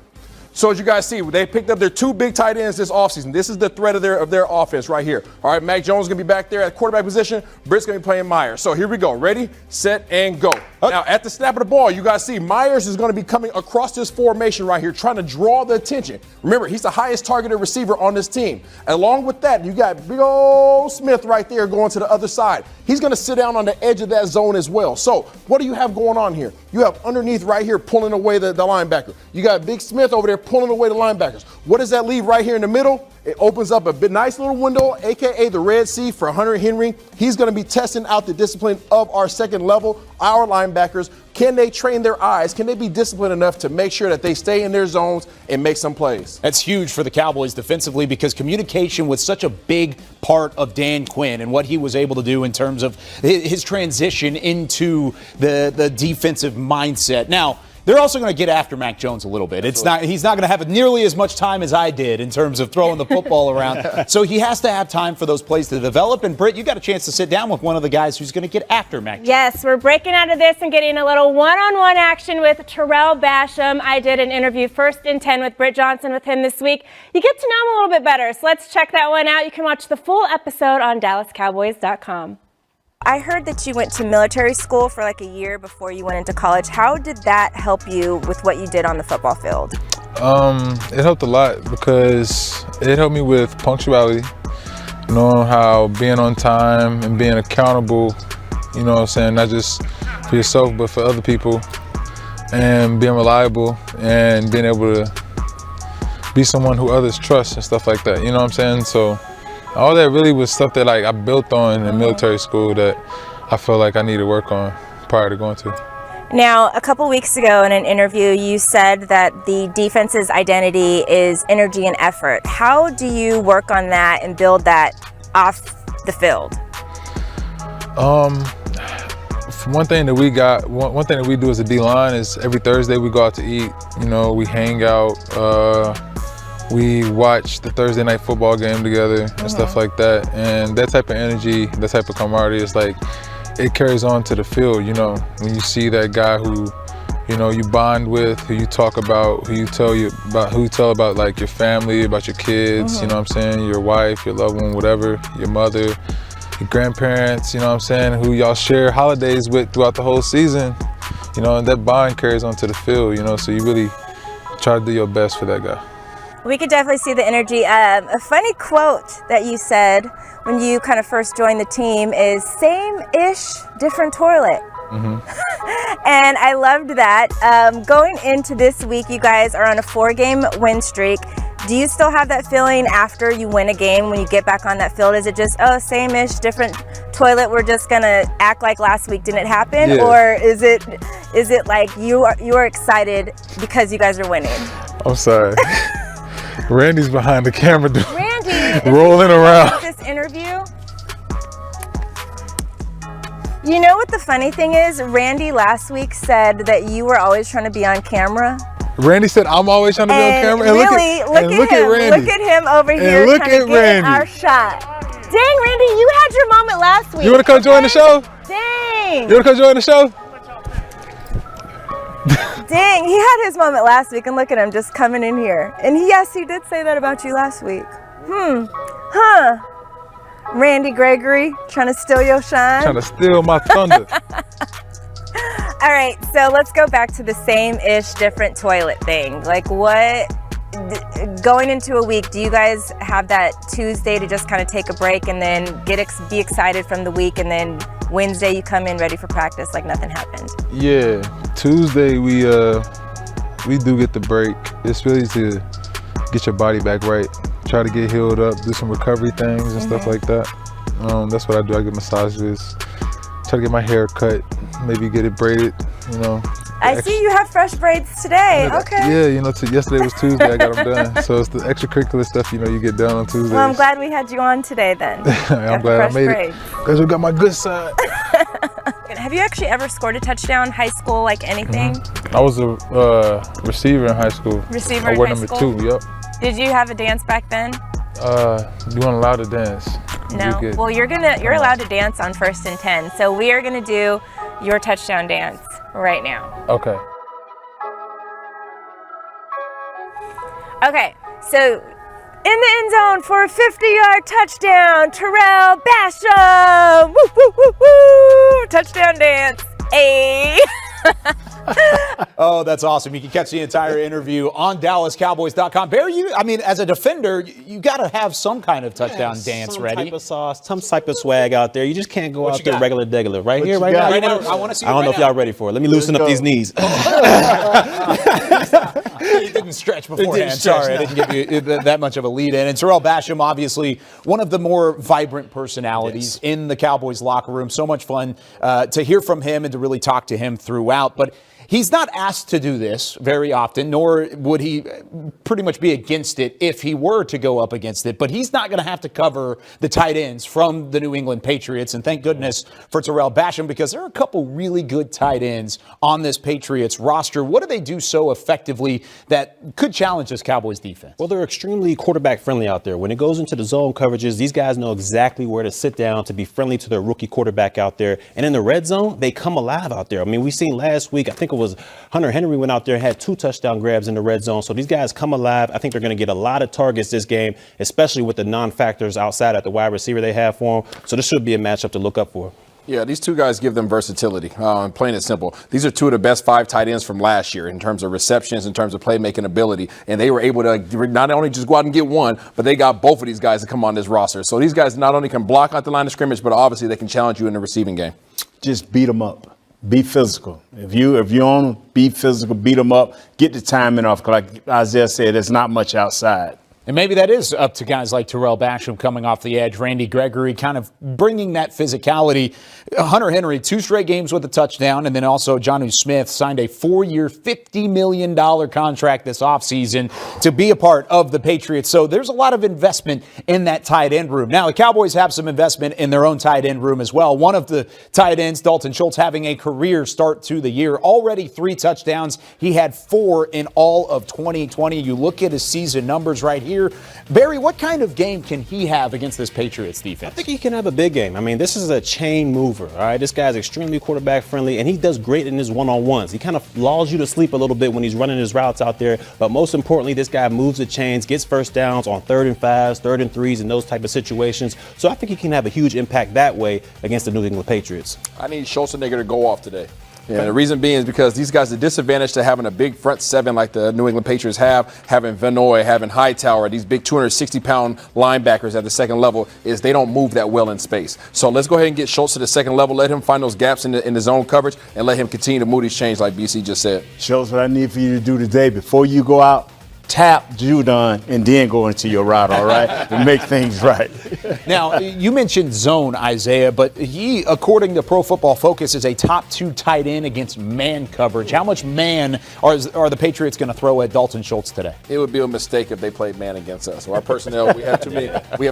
So as you guys see, they picked up their 2 big tight ends this offseason. This is the threat of their offense right here. All right, Mac Jones is going to be back there at quarterback position. Britt's going to be playing Myers. So here we go. Ready, set, and go. Now, at the snap of the ball, you guys see Myers is going to be coming across this formation right here, trying to draw the attention. Remember, he's the highest targeted receiver on this team. Along with that, you got big old Smith right there going to the other side. He's going to sit down on the edge of that zone as well. So what do you have going on here? You have underneath right here pulling away the linebacker. You got Big Smith over there pulling away the linebackers. What does that leave right here in the middle? It opens up a nice little window, a.k.a. the Red Sea for Hunter Henry. He's going to be testing out the discipline of our second level, our linebackers. Can they train their eyes? Can they be disciplined enough to make sure that they stay in their zones and make some plays? That's huge for the Cowboys defensively because communication was such a big part of Dan Quinn and what he was able to do in terms of his transition into the defensive mindset. Now, they're also going to get after Mac Jones a little bit. He's not going to have nearly as much time as I did in terms of throwing the football around. So he has to have time for those plays to develop. And Britt, you got a chance to sit down with one of the guys who's going to get after Mac Jones. Yes, we're breaking out of this and getting a little one-on-one action with Terrell Basham. I did an interview 1st and 10 with Britt Johnson with him this week. You get to know him a little bit better. So let's check that one out. You can watch the full episode on DallasCowboys.com. I heard that you went to military school for like a year before you went into college. How did that help you with what you did on the football field? It helped a lot because it helped me with punctuality, knowing how being on time and being accountable, you know what I'm saying, not just for yourself but for other people, and being reliable and being able to be someone who others trust and stuff like that, you know what I'm saying? So all that really was stuff that I built on in military school that I felt like I needed to work on prior to going to. Now, a couple weeks ago in an interview, you said that the defense's identity is energy and effort. How do you work on that and build that off the field? One thing that we do as a D-line is every Thursday we go out to eat. You know, we hang out. We watch the Thursday night football game together and stuff like that. And that type of energy, that type of camaraderie is like, it carries on to the field, you know. When you see that guy who, you know, you bond with, who you talk about, who you tell about like your family, about your kids, you know what I'm saying, your wife, your loved one, whatever, your mother, your grandparents, you know what I'm saying, who y'all share holidays with throughout the whole season, you know, and that bond carries onto the field, you know, so you really try to do your best for that guy. We could definitely see the energy. A funny quote that you said when you kind of first joined the team is same-ish, different toilet. And I loved that. Going into this week, you guys are on a 4-game win streak. Do you still have that feeling after you win a game when you get back on that field? Is it just, oh, same-ish, different toilet, we're just gonna act like last week didn't happen? Yeah. Or is it like you are excited because you guys are winning? I'm sorry. Randy's behind the camera Randy, rolling around. This interview. You know what the funny thing is? Randy last week said that you were always trying to be on camera. Randy said, I'm always trying to be on camera. And really, look at Randy. Look at him over here look trying at to get Randy. our shot. Dang, Randy, you had your moment last week. You want to come join the show? Dang. You want to come join the show? Dang, he had his moment last week, and look at him just coming in here. And yes, he did say that about you last week. Randy Gregory, trying to steal your shine? Trying to steal my thunder. All right, so let's go back to the same-ish, different toilet thing. Like going into a week, do you guys have that Tuesday to just kind of take a break and then be excited from the week, and then Wednesday you come in ready for practice like nothing happened? Yeah, Tuesday we do get the break. It's really to get your body back right, try to get healed up, do some recovery things and stuff like that. That's what I do. I get massages, try to get my hair cut, maybe get it braided, you know. I see you have fresh braids today. Okay. Yeah, you know, yesterday was Tuesday, I got them done. So it's the extracurricular stuff, you know, you get done on Tuesdays. Well, I'm glad we had you on today then. I'm glad I made it. Because we got my good side. Have you actually ever scored a touchdown, high school, like anything? I was a receiver in high school. Receiver I in wore high number school? 2, yep. Did you have a dance back then? You weren't allowed to dance. No. Well, you're allowed to dance on 1st and 10. So we are gonna do your touchdown dance right now. Okay. Okay, so in the end zone for a 50-yard touchdown, Terrell Basham! Woo, woo, woo, woo! Touchdown dance. Hey! Oh, that's awesome. You can catch the entire interview on DallasCowboys.com. Barry, as a defender, you got to have some kind of touchdown dance some ready. Type of sauce, some type of swag out there. You just can't go out there regular degular. Right here, right now. I want to see. I don't know if y'all ready for it. Let me loosen up these knees. You didn't stretch beforehand. Sorry, I didn't give you that much of a lead in. And Terrell Basham, obviously one of the more vibrant personalities in the Cowboys locker room. So much fun to hear from him and to really talk to him throughout. But he's not asked to do this very often, nor would he pretty much be against it if he were to go up against it. But he's not going to have to cover the tight ends from the New England Patriots. And thank goodness for Terrell Basham, because there are a couple really good tight ends on this Patriots roster. What do they do so effectively that could challenge this Cowboys defense? Well, they're extremely quarterback friendly out there. When it goes into the zone coverages, these guys know exactly where to sit down to be friendly to their rookie quarterback out there. And in the red zone, they come alive out there. I mean, we seen last week, I think it was Hunter Henry went out there and had 2 touchdown grabs in the red zone. So these guys come alive. I think they're going to get a lot of targets this game, especially with the non-factors outside at the wide receiver they have for them. So this should be a matchup to look up for. Yeah, these two guys give them versatility, plain and simple. These are 2 of the best 5 tight ends from last year in terms of receptions, in terms of playmaking ability. And they were able to not only just go out and get one, but they got both of these guys to come on this roster. So these guys not only can block out the line of scrimmage, but obviously they can challenge you in the receiving game. Just beat them up. Be physical. If you're on them, be physical, beat them up, get the timing off. Like Isaiah said, there's not much outside. And maybe that is up to guys like Terrell Basham coming off the edge, Randy Gregory kind of bringing that physicality. Hunter Henry, 2 straight games with a touchdown, and then also Jonnu Smith signed a 4-year, $50 million contract this offseason to be a part of the Patriots. So there's a lot of investment in that tight end room. Now, the Cowboys have some investment in their own tight end room as well. One of the tight ends, Dalton Schultz, having a career start to the year. Already 3 touchdowns. He had 4 in all of 2020. You look at his season numbers right here. here. Barry, what kind of game can he have against this Patriots defense? I think he can have a big game. I mean, this is a chain mover, all right? This guy's extremely quarterback friendly, and he does great in his one-on-ones. He kind of lulls you to sleep a little bit when he's running his routes out there, but most importantly, this guy moves the chains, gets first downs on 3rd and 5s, 3rd and 3s, and those type of situations. So I think he can have a huge impact that way against the New England Patriots. I need Schultz and Nigger to go off today. Yeah, the reason being is because these guys, the disadvantage to having a big front seven like the New England Patriots have, having Vanoy, having Hightower, these big 260-pound linebackers at the second level, is they don't move that well in space. So let's go ahead and get Schultz to the second level, let him find those gaps in the zone coverage, and let him continue to move these chains like BC just said. Schultz, what I need for you to do today, before you go out, tap Judon and then go into your route, all right, to make things right. Now, you mentioned zone, Isaiah, but he, according to Pro Football Focus, is a top 2 tight end against man coverage. How much man are the Patriots going to throw at Dalton Schultz today? It would be a mistake if they played man against us. So our personnel, we have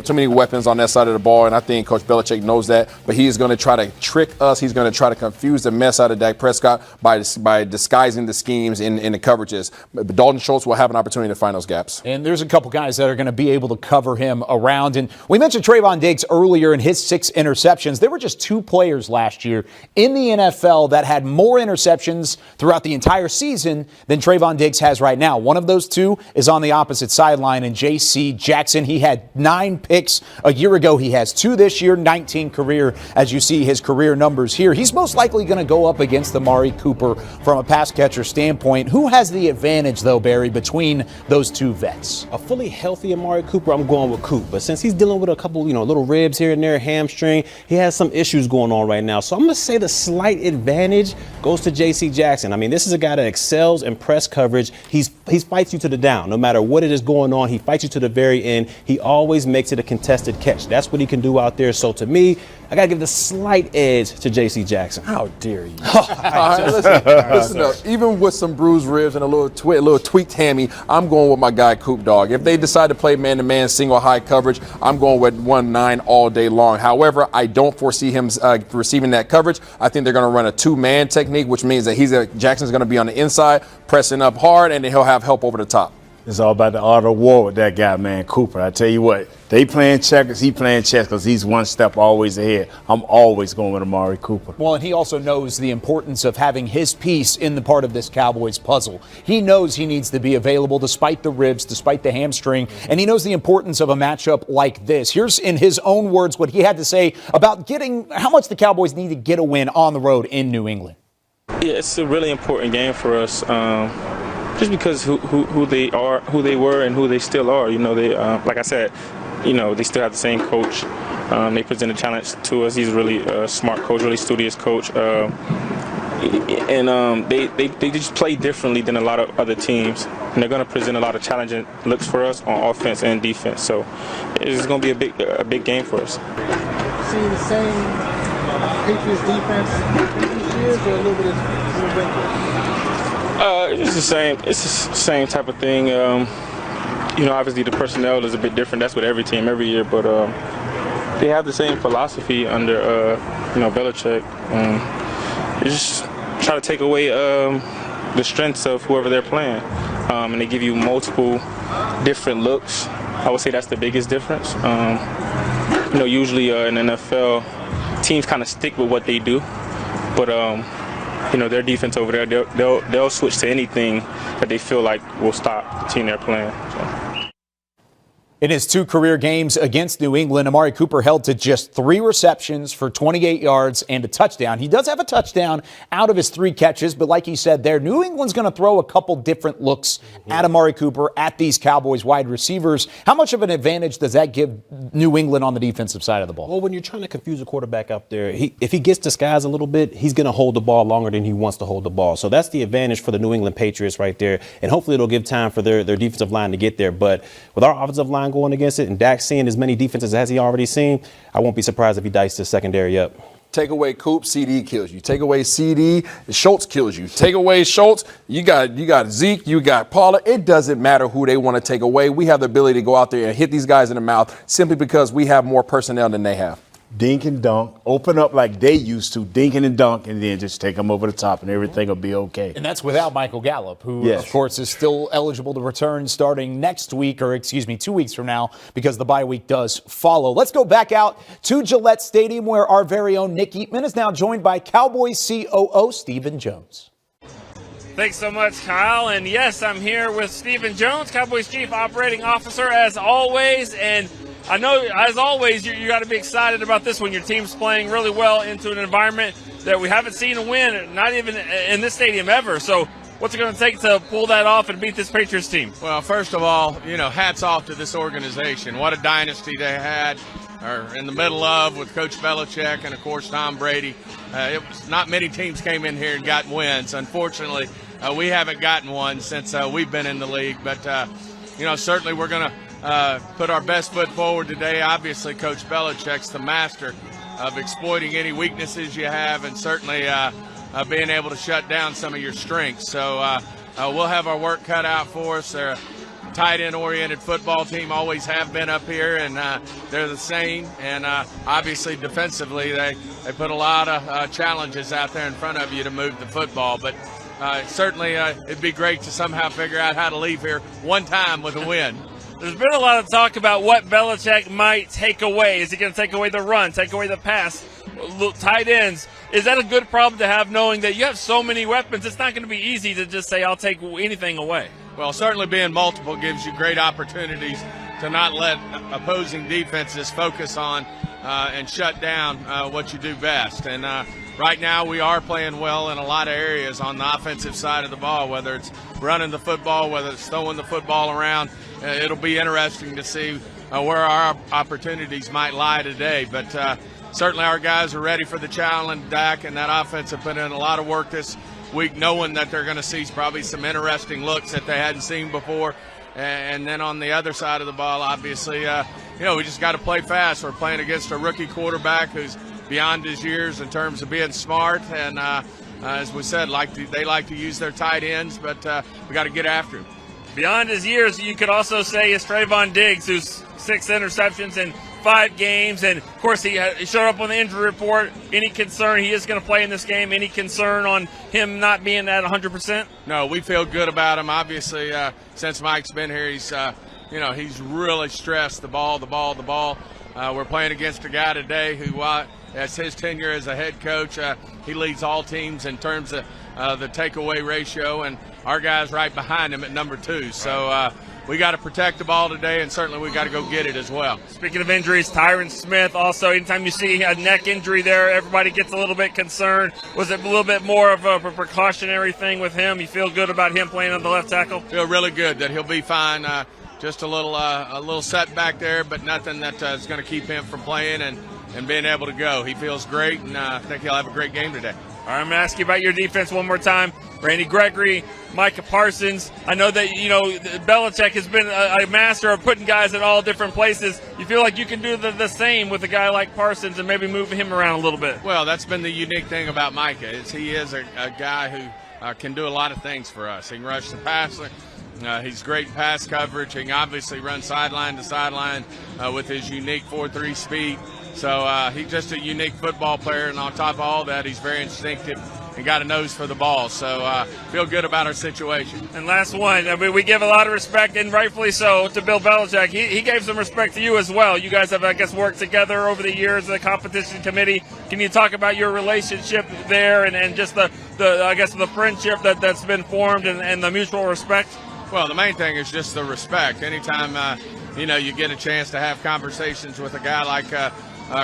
too many weapons on that side of the ball, and I think Coach Belichick knows that. But he is going to try to trick us. He's going to try to confuse the mess out of Dak Prescott by disguising the schemes in the coverages. But Dalton Schultz will have an opportunity to find those gaps. And there's a couple guys that are going to be able to cover him around. And we mentioned Trayvon Diggs earlier in his 6 interceptions. There were just 2 players last year in the NFL that had more interceptions throughout the entire season than Trayvon Diggs has right now. One of those 2 is on the opposite sideline, and J.C. Jackson. He had 9 picks a year ago. He has 2 this year, 19 career, as you see his career numbers here. He's most likely going to go up against Amari Cooper from a pass catcher standpoint. Who has the advantage, though, Barry, between those 2 vets? A fully healthy Amari Cooper, I'm going with Coop. But since he's dealing with a couple, little ribs here and there, hamstring, he has some issues going on right now. So I'm going to say the slight advantage goes to J.C. Jackson. I mean, this is a guy that excels in press coverage. He fights you to the down. No matter what it is going on, he fights you to the very end. He always makes it a contested catch. That's what he can do out there. So to me, I got to give the slight edge to J.C. Jackson. How dare you? Listen up. Even with some bruised ribs and a little tweaked hammy, I'm going with my guy Coop Dog. If they decide to play man-to-man single high coverage, I'm going with 1-9 all day long. However, I don't foresee him receiving that coverage. I think they're going to run a 2-man technique, which means that Jackson's going to be on the inside, pressing up hard, and then he'll have help over the top. It's all about the art of war with that guy, man, Cooper. I tell you what, they playing checkers, he playing chess because he's one step always ahead. I'm always going with Amari Cooper. Well, and he also knows the importance of having his piece in the part of this Cowboys puzzle. He knows he needs to be available despite the ribs, despite the hamstring, and he knows the importance of a matchup like this. Here's, in his own words, what he had to say about how much the Cowboys need to get a win on the road in New England. Yeah, it's a really important game for us. Just because who they are, who they were, and who they still are. They like I said, they still have the same coach. They present a challenge to us. He's a really smart coach, really studious coach, and they just play differently than a lot of other teams. And they're going to present a lot of challenging looks for us on offense and defense. So it's going to be a big game for us. See the same Patriots defense this year, or a little bit of It's the same. It's the same type of thing. Obviously the personnel is a bit different. That's with every team every year, but they have the same philosophy under Belichick. They just try to take away the strengths of whoever they're playing, and they give you multiple different looks. I would say that's the biggest difference. Usually in the NFL, teams kind of stick with what they do, but their defense over there, they'll switch to anything that they feel like will stop the team they're playing. So. In his 2 career games against New England, Amari Cooper held to just 3 receptions for 28 yards and a touchdown. He does have a touchdown out of his 3 catches, but like he said there, New England's going to throw a couple different looks at Amari Cooper, at these Cowboys wide receivers. How much of an advantage does that give New England on the defensive side of the ball? Well, when you're trying to confuse a quarterback out there, if he gets disguised a little bit, he's going to hold the ball longer than he wants to hold the ball. So that's the advantage for the New England Patriots right there. And hopefully it'll give time for their defensive line to get there. But with our offensive line going against it and Dak seeing as many defenses as he already seen, I won't be surprised if he diced his secondary up. Take away Coop, CD kills you. Take away CD, Schultz kills you. Take away Schultz, you got Zeke, you got Pollard. It doesn't matter who they want to take away. We have the ability to go out there and hit these guys in the mouth simply because we have more personnel than they have. dink and dunk, open up like they used to, dinking and dunk, and then just take them over the top, and everything will be okay. And that's without Michael Gallup, who, of course, is still eligible to return starting next week, or 2 weeks from now, because the bye week does follow. Let's go back out to Gillette Stadium, where our very own Nick Eatman is now joined by Cowboys COO Stephen Jones. Thanks so much, Kyle. And yes, I'm here with Stephen Jones, Cowboys Chief Operating Officer, as always. And I know, as always, you got to be excited about this when your team's playing really well into an environment that we haven't seen a win, not even in this stadium ever. So what's it going to take to pull that off and beat this Patriots team? Well, first of all, hats off to this organization. What a dynasty they had, or in the middle of, with Coach Belichick and, of course, Tom Brady. It was not many teams came in here and got wins. Unfortunately, we haven't gotten one since we've been in the league. But, certainly we're going to put our best foot forward today. Obviously, Coach Belichick's the master of exploiting any weaknesses you have, and certainly being able to shut down some of your strengths. So we'll have our work cut out for us. They're a tight end-oriented football team, always have been up here, and they're the same. And obviously, defensively, they put a lot of challenges out there in front of you to move the football. But certainly it'd be great to somehow figure out how to leave here one time with a win. There's been a lot of talk about what Belichick might take away. Is he going to take away the run, take away the pass, tight ends? Is that a good problem to have, knowing that you have so many weapons? It's not going to be easy to just say, I'll take anything away. Well, certainly being multiple gives you great opportunities to not let opposing defenses focus on and shut down what you do best. And right now we are playing well in a lot of areas on the offensive side of the ball, whether it's running the football, whether it's throwing the football around. It'll be interesting to see where our opportunities might lie today. But certainly our guys are ready for the challenge. Dak and that offense have put in a lot of work this week, knowing that they're going to see probably some interesting looks that they hadn't seen before. And then on the other side of the ball, obviously, we just got to play fast. We're playing against a rookie quarterback who's beyond his years in terms of being smart. And as we said, they like to use their tight ends, but we got to get after him. Beyond his years, you could also say, is Trayvon Diggs, who's 6 interceptions in 5 games. And, of course, he showed up on the injury report. Any concern he is going to play in this game? Any concern on him not being at 100%? No, we feel good about him. Obviously, since Mike's been here, he's really stressed the ball. We're playing against a guy today who, as his tenure as a head coach, he leads all teams in terms of the takeaway ratio, and our guy's right behind him at number 2. So we got to protect the ball today, and certainly we got to go get it as well. Speaking of injuries, Tyron Smith also, anytime you see a neck injury there, everybody gets a little bit concerned. Was it a little bit more of a precautionary thing with him? You feel good about him playing on the left tackle? Feel really good that he'll be fine. Just a little setback there, but nothing that is going to keep him from playing and being able to go. He feels great, and I think he'll have a great game today. All right, I'm going to ask you about your defense one more time. Randy Gregory, Micah Parsons. I know that, Belichick has been a master of putting guys in all different places. You feel like you can do the same with a guy like Parsons and maybe move him around a little bit? Well, that's been the unique thing about Micah, is he is a guy who can do a lot of things for us. He can rush the passer. He's great in pass coverage. He can obviously run sideline to sideline with his unique 4-3 speed. So he's just a unique football player, and on top of all that, he's very instinctive and got a nose for the ball. So feel good about our situation. And last one, we give a lot of respect, and rightfully so, to Bill Belichick. He gave some respect to you as well. You guys have, I guess, worked together over the years, the competition committee. Can you talk about your relationship there and just the friendship that's been formed and the mutual respect? Well, the main thing is just the respect. Anytime, you get a chance to have conversations with a guy like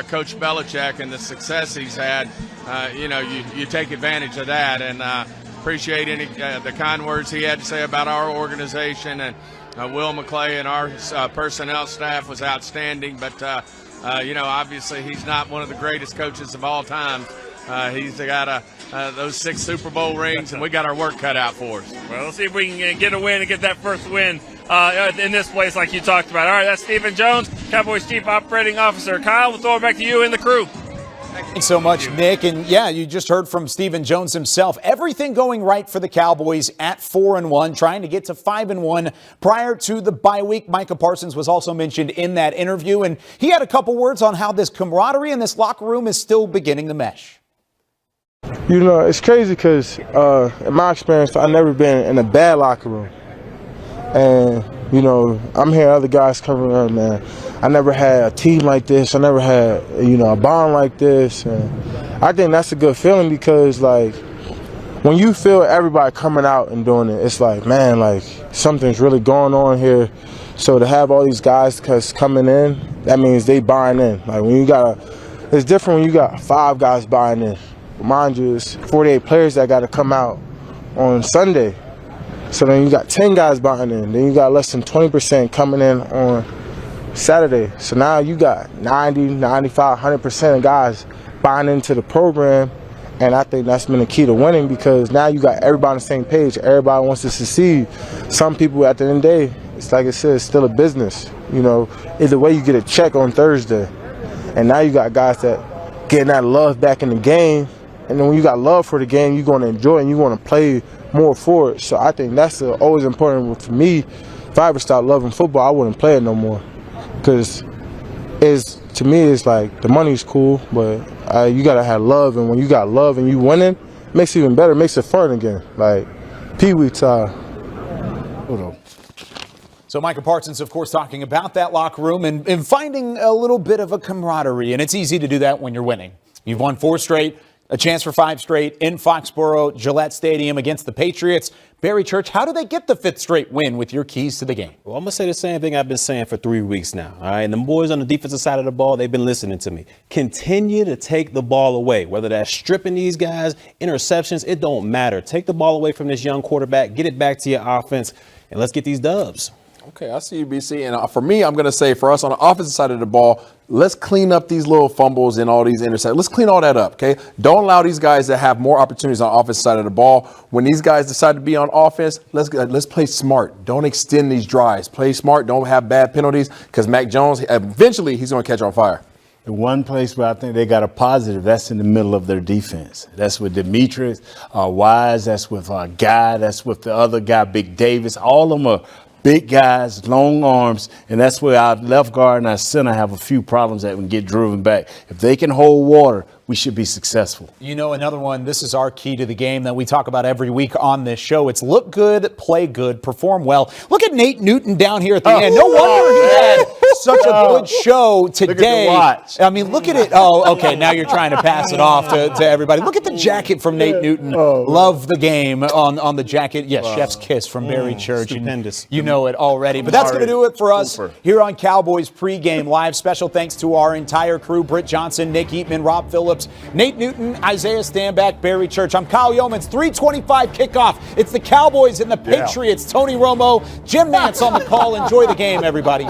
Coach Belichick and the success he's had, you take advantage of that, and appreciate the kind words he had to say about our organization. And Will McClay and our personnel staff was outstanding. But, obviously he's not one of the greatest coaches of all time. He's got those 6 Super Bowl rings, and we got our work cut out for us. Well, let's see if we can get a win and get that first win in this place like you talked about. All right, that's Stephen Jones, Cowboys Chief Operating Officer. Kyle, we'll throw it back to you and the crew. Thanks so much, Nick. And yeah, you just heard from Stephen Jones himself. Everything going right for the Cowboys at 4-1, trying to get to 5-1 prior to the bye week. Micah Parsons was also mentioned in that interview, and he had a couple words on how this camaraderie in this locker room is still beginning to mesh. You know, it's crazy because in my experience, I've never been in a bad locker room. And, you know, I'm hearing other guys covering up, man. I never had a team like this. I never had, you know, a bond like this. And I think that's a good feeling because, like, when you feel everybody coming out and doing it, it's like, man, like, something's really going on here. So to have all these guys coming in, that means they buying in. Like, when you got it's different when you got 5 guys buying in. Mind you, it's 48 players that got to come out on Sunday. So then you got 10 guys buying in. Then you got less than 20% coming in on Saturday. So now you got 90, 95, 100% of guys buying into the program. And I think that's been the key to winning because now you got everybody on the same page. Everybody wants to succeed. Some people, at the end of the day, it's like I said, it's still a business. You know, either way you get a check on Thursday. And now you got guys that getting that love back in the game. And then when you got love for the game, you're going to enjoy it and you're going to play more for it. So I think that's always important for me. If I ever start loving football, I wouldn't play it no more. Because to me, it's like the money's cool, but you got to have love. And when you got love and you winning, it makes it even better. It makes it fun again. Like Pee-wee time. So Micah Parsons, of course, talking about that locker room and finding a little bit of a camaraderie. And it's easy to do that when you're winning. You've won 4 straight. A chance for 5 straight in Foxborough, Gillette Stadium against the Patriots. Barry Church, how do they get the 5th straight win with your keys to the game? Well, I'm going to say the same thing I've been saying for 3 weeks now. All right. And the boys on the defensive side of the ball, they've been listening to me. Continue to take the ball away, whether that's stripping these guys, interceptions, it don't matter. Take the ball away from this young quarterback, get it back to your offense, and let's get these dubs. Okay, I see you, BC. And for me, I'm going to say for us on the offensive side of the ball, let's clean up these little fumbles and all these interceptions. Let's clean all that up, okay? Don't allow these guys to have more opportunities on the offensive side of the ball. When these guys decide to be on offense, let's play smart. Don't extend these drives. Play smart. Don't have bad penalties because Mac Jones, eventually he's going to catch on fire. The one place where I think they got a positive, that's in the middle of their defense. That's with Demetrius, Wise, that's with Guy, that's with the other guy, Big Davis. All of them are big guys, long arms, and that's where our left guard and our center have a few problems that can get driven back. If they can hold water, we should be successful. You know, another one, this is our key to the game that we talk about every week on this show. It's look good, play good, perform well. Look at Nate Newton down here at the end. No wonder he had such a good show today. I mean, look at it. Oh, okay, now you're trying to pass it off to everybody. Look at the jacket from Nate Newton. Love the game on the jacket. Yes, Chef's Kiss from Barry Church. Stupendous. You know it already. But that's going to do it for us here on Cowboys Pregame Live. Special thanks to our entire crew, Britt Johnson, Nick Eatman, Rob Phillips, Nate Newton, Isaiah Stanback, Barry Church. I'm Kyle Yeomans. 3:25 kickoff. It's the Cowboys and the Patriots. Tony Romo, Jim Nantz on the call. Enjoy the game, everybody.